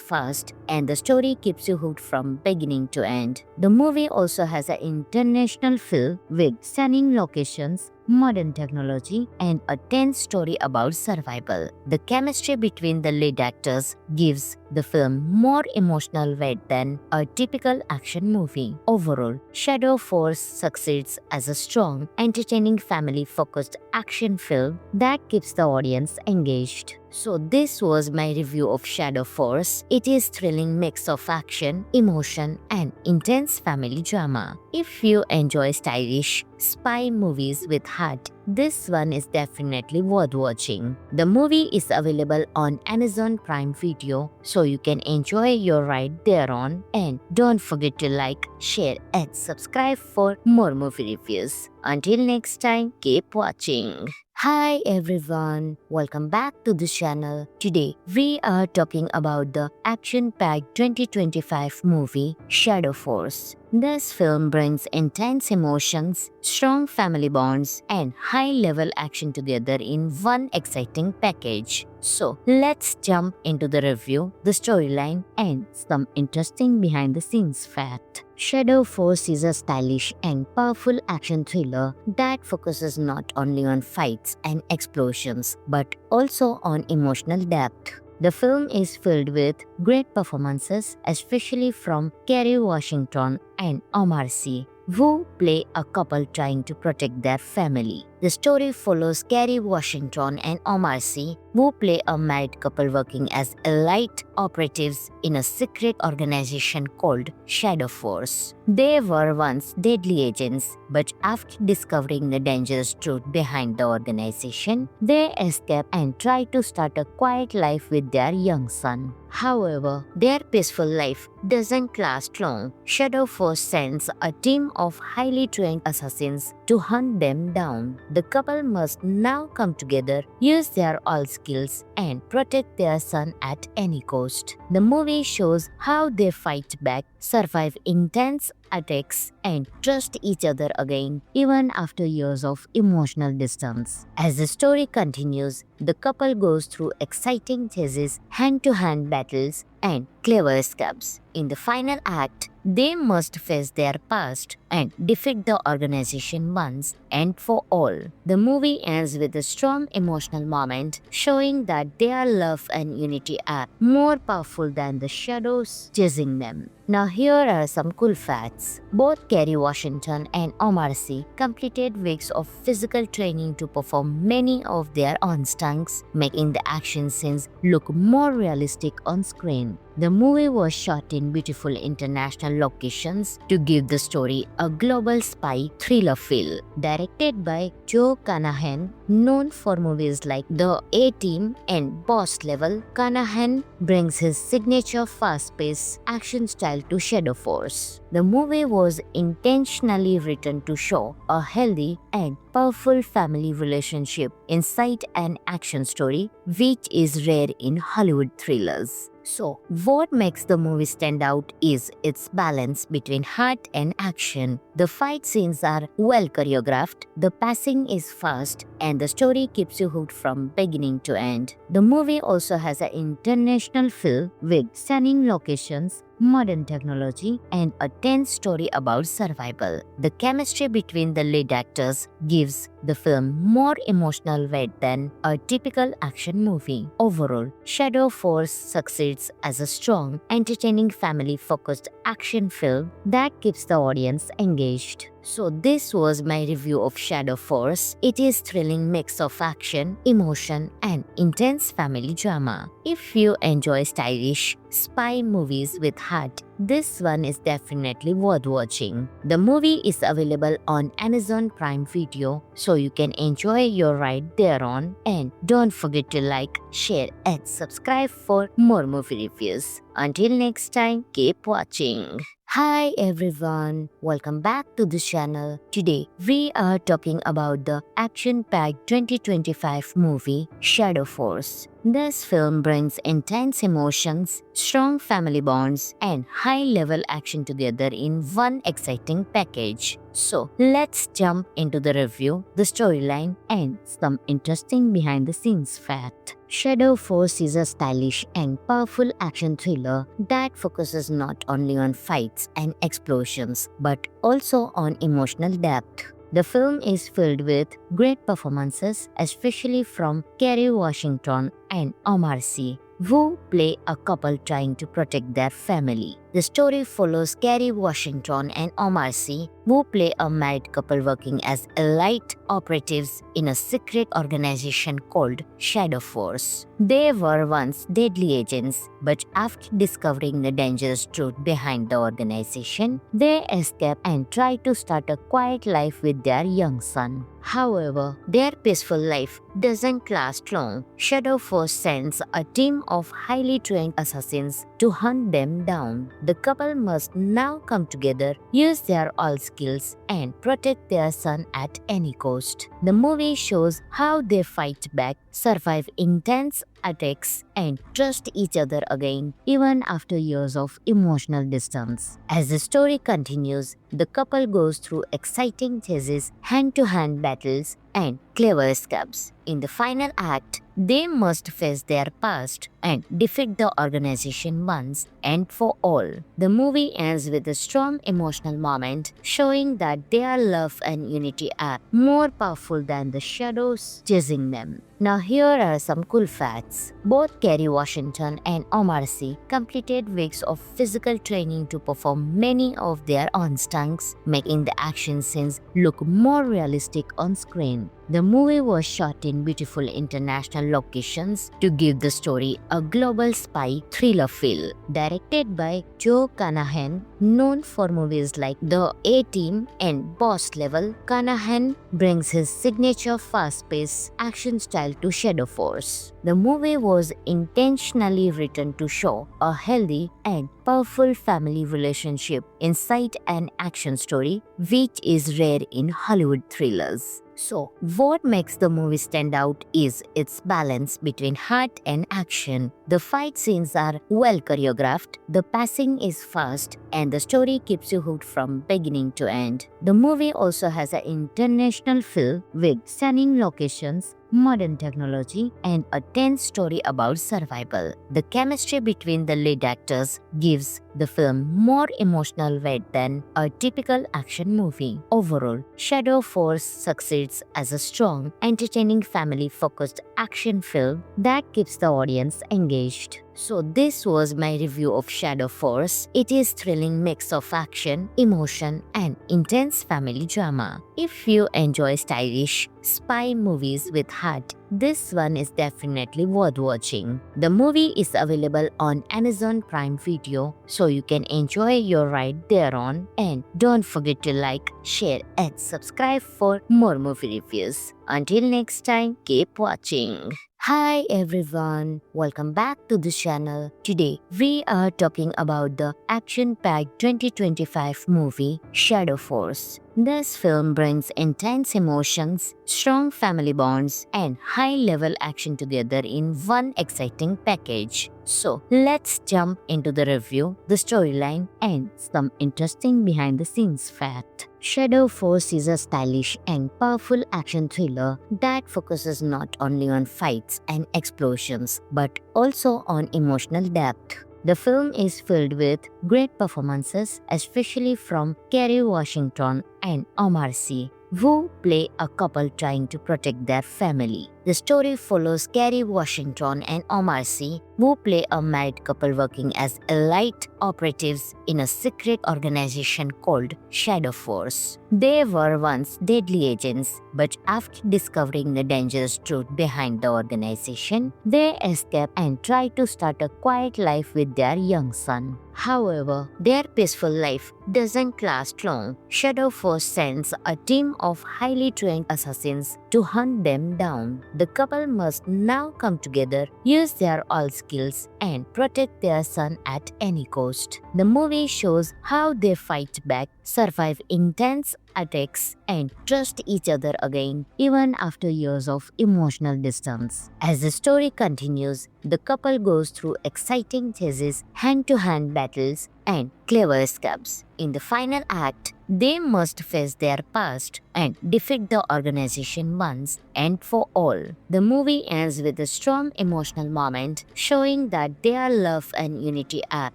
fast, and the story keeps you hooked from beginning to end. The movie also has an international feel with stunning locations, modern technology, and a tense story about survival. The chemistry between the lead actors gives the film more emotional weight than a typical action movie. Overall, Shadow Force succeeds as a strong, entertaining, family-focused action film that keeps the audience engaged. So this was my review of Shadow Force. It is thrilling mix of action, emotion, and intense family drama. If you enjoy stylish spy movies with heart, this one is definitely worth watching. The movie is available on Amazon Prime Video, so you can enjoy your ride thereon. And don't forget to like, share, and subscribe for more movie reviews. Until next time, keep watching. Hi everyone, welcome back to the channel. Today we are talking about the action-packed 2025 movie Shadow Force. This film brings intense emotions, strong family bonds, and high-level action together in one exciting package. So let's jump into the review, the storyline, and some interesting behind-the-scenes fact. Shadow Force is a stylish and powerful action thriller that focuses not only on fights and explosions but also on emotional depth. The film is filled with great performances, especially from Kerry Washington and Omar Sy, who play a couple trying to protect their family. The story follows Kerry Washington and Omar Sy, who play a married couple working as elite operatives in a secret organization called Shadow Force. They were once deadly agents, but after discovering the dangerous truth behind the organization, they escape and try to start a quiet life with their young son. However, their peaceful life doesn't last long. Shadow Force sends a team of highly trained assassins to hunt them down. The couple must now come together, use their all skills, and protect their son at any cost. The movie shows how they fight back, survive intense attacks, and trust each other again, even after years of emotional distance. As the story continues, the couple goes through exciting chases, hand-to-hand battles, and clever escapes. In the final act, they must face their past and defeat the organization once and for all. The movie ends with a strong emotional moment showing that their love and unity are more powerful than the shadows chasing them. Now here are some cool facts. Both Kerry Washington and Omar Sy completed weeks of physical training to perform many of their own stunts, making the action scenes look more realistic on screen. The movie was shot in beautiful international locations to give the story a global spy thriller feel. Directed by Joe Carnahan, known for movies like The A-Team and Boss Level, Carnahan brings his signature fast-paced action style to Shadow Force. The movie was intentionally written to show a healthy and powerful family relationship inside an action story, which is rare in Hollywood thrillers. So, what makes the movie stand out is its balance between heart and action. The fight scenes are well choreographed, the pacing is fast, and the story keeps you hooked from beginning to end. The movie also has an international feel with stunning locations, modern technology, and a tense story about survival. The chemistry between the lead actors gives the film more emotional weight than a typical action movie. Overall, Shadow Force succeeds as a strong, entertaining, family-focused action film that keeps the audience engaged. So this was my review of Shadow Force. It is thrilling mix of action, emotion, and intense family drama. If you enjoy stylish spy movies with heart, this one is definitely worth watching. The movie is available on Amazon Prime Video, so you can enjoy your ride thereon. And don't forget to like, share, and subscribe for more movie reviews. Until next time, keep watching. Hi everyone, welcome back to the channel. Today we are talking about the action-packed 2025 movie Shadow Force. This film brings intense emotions, strong family bonds, and high-level action together in one exciting package. So let's jump into the review, the storyline, and some interesting behind-the-scenes fact. Shadow Force is a stylish and powerful action thriller that focuses not only on fights and explosions but also on emotional depth. The film is filled with great performances, especially from Kerry Washington and Omar Sy, who play a couple trying to protect their family. The story follows Kerry Washington and Omar Sy, who play a married couple working as elite operatives in a secret organization called Shadow Force. They were once deadly agents, but after discovering the dangerous truth behind the organization, they escape and try to start a quiet life with their young son. However, their peaceful life doesn't last long. Shadow Force sends a team of highly trained assassins to hunt them down. The couple must now come together, use their all skills, and protect their son at any cost. The movie shows how they fight back, survive intense attacks, and trust each other again, even after years of emotional distance. As the story continues, the couple goes through exciting chases, hand-to-hand battles, and clever escapes. In the final act, they must face their past and defeat the organization once and for all. The movie ends with a strong emotional moment showing that their love and unity are more powerful than the shadows chasing them. Now here are some cool facts. Both Kerry Washington and Omar Sy completed weeks of physical training to perform many of their own stunts, making the action scenes look more realistic on screen. The movie was shot in beautiful international locations to give the story a global spy thriller feel. Directed by Joe Carnahan, known for movies like The A-Team and Boss Level, Carnahan brings his signature fast-paced action style to Shadow Force. The movie was intentionally written to show a healthy and powerful family relationship inside an action story, which is rare in Hollywood thrillers. So, what makes the movie stand out is its balance between heart and action. The fight scenes are well choreographed, the pacing is fast, and the story keeps you hooked from beginning to end. The movie also has an international feel with stunning locations, modern technology, and a tense story about survival. The chemistry between the lead actors gives the film more emotional weight than a typical action movie. Overall, Shadow Force succeeds as a strong, entertaining, family-focused action film that keeps the audience engaged. So this was my review of Shadow Force. It is thrilling mix of action, emotion, and intense family drama. If you enjoy stylish spy movies with heart, this one is definitely worth watching. The movie is available on Amazon Prime Video, so you can enjoy your ride thereon. And don't forget to like, share, and subscribe for more movie reviews. Until next time, keep watching. Hi everyone, welcome back to the channel. Today we are talking about the action-packed 2025 movie Shadow Force. This film brings intense emotions, strong family bonds, and high-level action together in one exciting package. So let's jump into the review, the storyline, and some interesting behind-the-scenes fact. Shadow Force is a stylish and powerful action thriller that focuses not only on fights and explosions but also on emotional depth. The film is filled with great performances, especially from Kerry Washington and Omar Sy, who play a couple trying to protect their family. The story follows Kerry Washington and Omar Sy, who play a married couple working as elite operatives in a secret organization called Shadow Force. They were once deadly agents, but after discovering the dangerous truth behind the organization, they escape and try to start a quiet life with their young son. However, their peaceful life doesn't last long. Shadow Force sends a team of highly trained assassins to hunt them down. The couple must now come together, use their all skills, and protect their son at any cost. The movie shows how they fight back, survive intense attacks, and trust each other again, even after years of emotional distance. As the story continues, the couple goes through exciting chases, hand-to-hand battles, and clever escapes. In the final act, they must face their past and defeat the organization once and for all. The movie ends with a strong emotional moment, showing that their love and unity are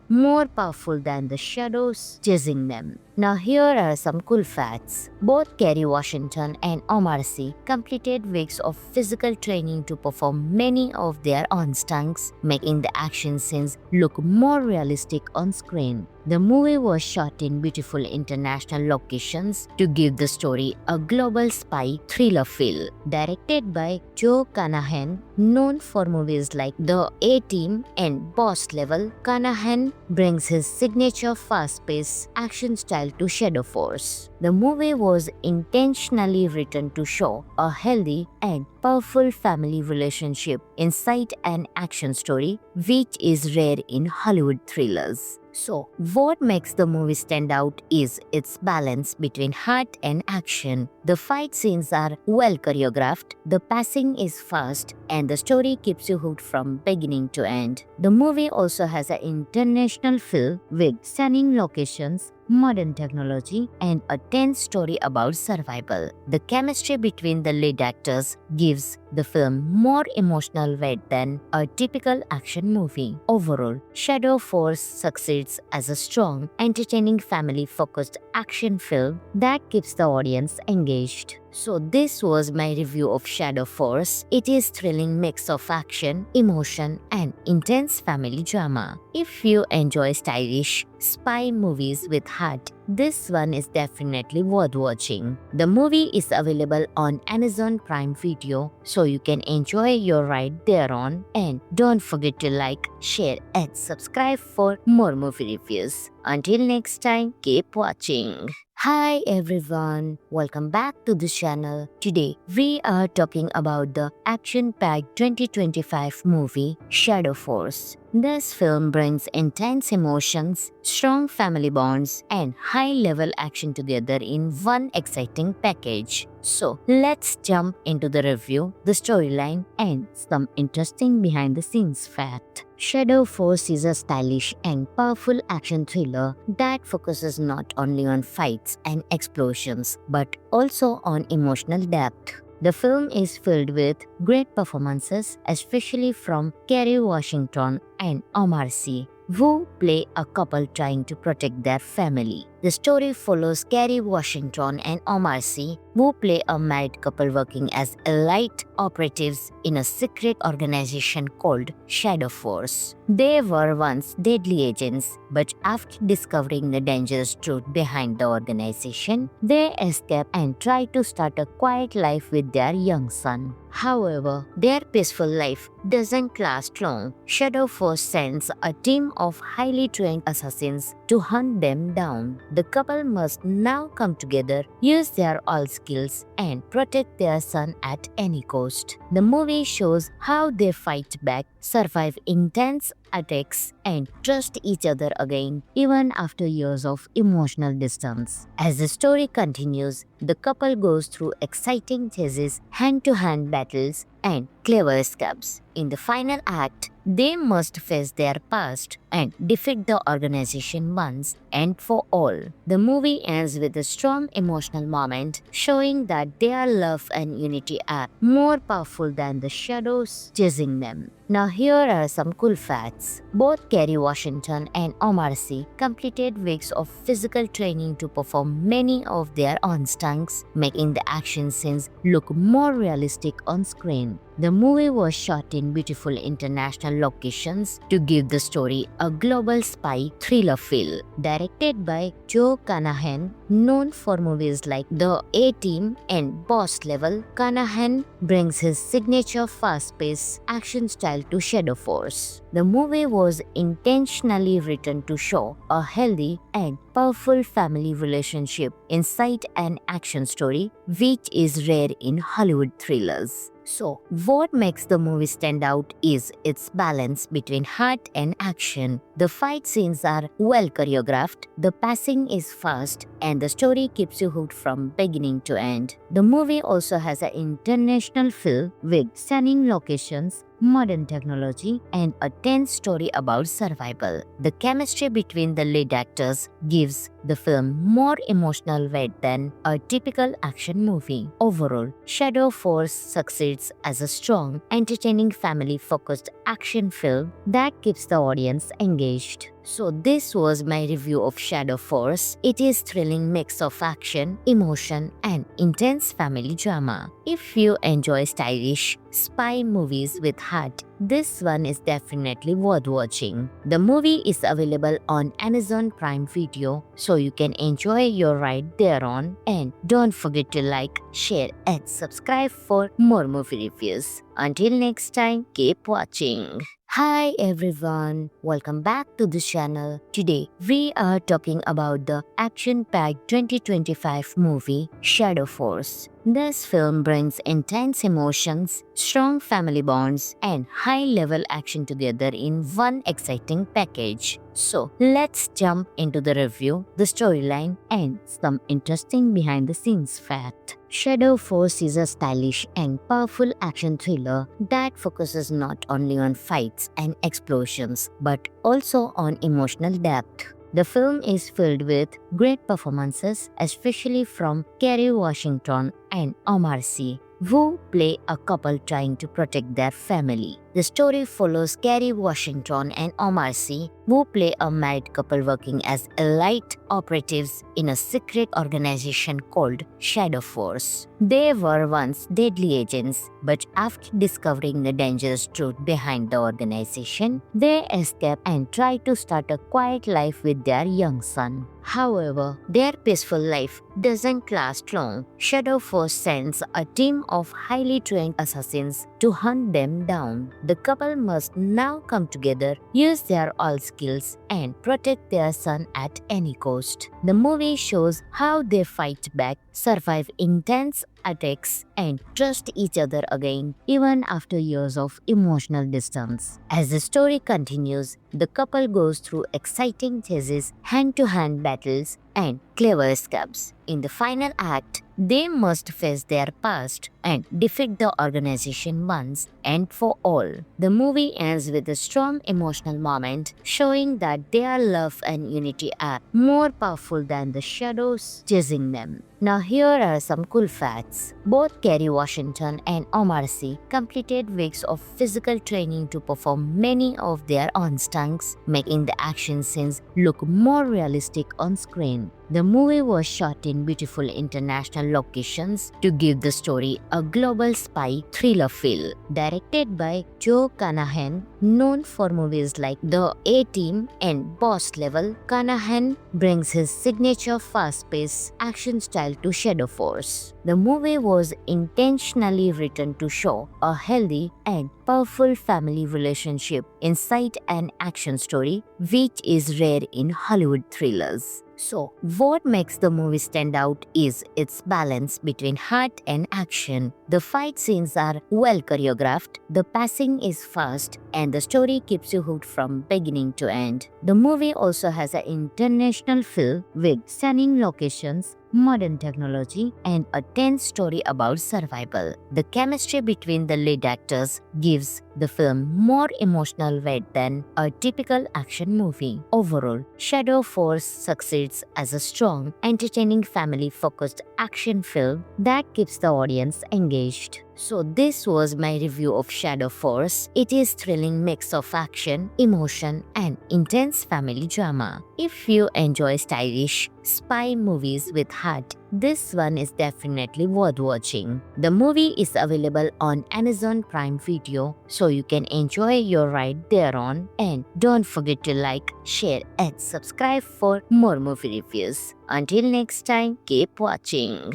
more powerful than the shadows chasing them. Now here are some cool facts. Both Kerry Washington and Omar Sy completed weeks of physical training to perform many of their own stunts, making the action scenes look more realistic on screen. The movie was shot in beautiful international locations to give the story a global spy thriller feel. Directed by Joe Carnahan, known for movies like The A-Team and Boss Level, Carnahan brings his signature fast-paced action style to Shadow Force. The movie was intentionally written to show a healthy and powerful family relationship inside an action story, which is rare in Hollywood thrillers. So, what makes the movie stand out is its balance between heart and action. The fight scenes are well choreographed, the pacing is fast, and the story keeps you hooked from beginning to end. The movie also has an international feel with stunning locations, modern technology, and a tense story about survival. The chemistry between the lead actors gives the film more emotional weight than a typical action movie. Overall, Shadow Force succeeds as a strong, entertaining, family-focused action film that keeps the audience engaged. So this was my review of Shadow Force. It is thrilling mix of action, emotion, and intense family drama. If you enjoy stylish spy movies with heart, this one is definitely worth watching. The movie is available on Amazon Prime Video, so you can enjoy your ride thereon. And don't forget to like, share, and subscribe for more movie reviews. Until next time, keep watching. Hi everyone, welcome back to the channel. Today we are talking about the action-packed 2025 movie Shadow Force. This film brings intense emotions, strong family bonds, and high-level action together in one exciting package. So, let's jump into the review, the storyline, and some interesting behind-the-scenes fact. Shadow Force is a stylish and powerful action thriller that focuses not only on fights and explosions but also on emotional depth. The film is filled with great performances, especially from Kerry Washington and Omar Sy, who play a couple trying to protect their family. The story follows Kerry Washington and Omar Sy, who play a married couple working as elite operatives in a secret organization called Shadow Force. They were once deadly agents, but after discovering the dangerous truth behind the organization, they escape and try to start a quiet life with their young son. However, their peaceful life doesn't last long. Shadow Force sends a team of highly trained assassins to hunt them down. The couple must now come together, use their all skills, and protect their son at any cost. The movie shows how they fight back, survive intense attacks, and trust each other again, even after years of emotional distance. As the story continues, the couple goes through exciting chases, hand-to-hand battles, and clever escapes. In the final act, they must face their past and defeat the organization once and for all. The movie ends with a strong emotional moment, showing that their love and unity are more powerful than the shadows chasing them. Now here are some cool facts. Both Kerry Washington and Omar Sy completed weeks of physical training to perform many of their own stunts, making the action scenes look more realistic on screen. The movie was shot in beautiful international locations to give the story a global spy thriller feel. Directed by Joe Carnahan, known for movies like The A-Team and Boss Level, Carnahan brings his signature fast-paced action style to Shadow Force. The movie was intentionally written to show a healthy and powerful family relationship inside an action story, which is rare in Hollywood thrillers. So, what makes the movie stand out is its balance between heart and action. The fight scenes are well choreographed, the pacing is fast, and the story keeps you hooked from beginning to end. The movie also has an international feel with stunning locations, modern technology, and a tense story about survival. The chemistry between the lead actors gives the film more emotional weight than a typical action movie. Overall, Shadow Force succeeds as a strong, entertaining, family-focused action film that keeps the audience engaged. So this was my review of Shadow Force. It is thrilling mix of action, emotion, and intense family drama. If you enjoy stylish spy movies with heart, this one is definitely worth watching. The movie is available on Amazon Prime Video, so you can enjoy your ride thereon. And don't forget to like, share, and subscribe for more movie reviews. Until next time, keep watching. Hi everyone, welcome back to the channel. Today we are talking about the action-packed 2025 movie Shadow Force. This film brings intense emotions, strong family bonds, and high-level action together in one exciting package. So let's jump into the review, the storyline, and some interesting behind-the-scenes fact. Shadow Force is a stylish and powerful action thriller that focuses not only on fights and explosions but also on emotional depth. The film is filled with great performances, especially from Kerry Washington and Omar Sy, who play a couple trying to protect their family. The story follows Kerry Washington and Omar Sy, who play a married couple working as elite operatives in a secret organization called Shadow Force. They were once deadly agents, but after discovering the dangerous truth behind the organization, they escape and try to start a quiet life with their young son. However, their peaceful life doesn't last long. Shadow Force sends a team of highly trained assassins to hunt them down. The couple must now come together, use their all skills, and protect their son at any cost. The movie shows how they fight back, survive intense attacks, and trust each other again, even after years of emotional distance. As the story continues, the couple goes through exciting chases, hand-to-hand battles, and clever escapes. In the final act, they must face their past and defeat the organization once and for all. The movie ends with a strong emotional moment showing that their love and unity are more powerful than the shadows chasing them. Now here are some cool facts. Both Kerry Washington and Omar Sy completed weeks of physical training to perform many of their own stunts, making the action scenes look more realistic on screen. The movie was shot in beautiful international locations to give the story a global spy thriller feel. Directed by Joe Carnahan, known for movies like The A-Team and Boss Level, Carnahan brings his signature fast-paced action style to Shadow Force. The movie was intentionally written to show a healthy and powerful family relationship inside an action story, which is rare in Hollywood thrillers. So, what makes the movie stand out is its balance between heart and action. The fight scenes are well choreographed, the pacing is fast, and the story keeps you hooked from beginning to end. The movie also has an international feel with stunning locations, modern technology, and a tense story about survival. The chemistry between the lead actors gives the film more emotional weight than a typical action movie. Overall, Shadow Force succeeds as a strong, entertaining, family-focused action film that keeps the audience engaged. So this was my review of Shadow Force. It is thrilling mix of action, emotion, and intense family drama. If you enjoy stylish spy movies with heart, this one is definitely worth watching. The movie is available on Amazon Prime Video, so you can enjoy your ride thereon. And don't forget to like, share, and subscribe for more movie reviews. Until next time, keep watching.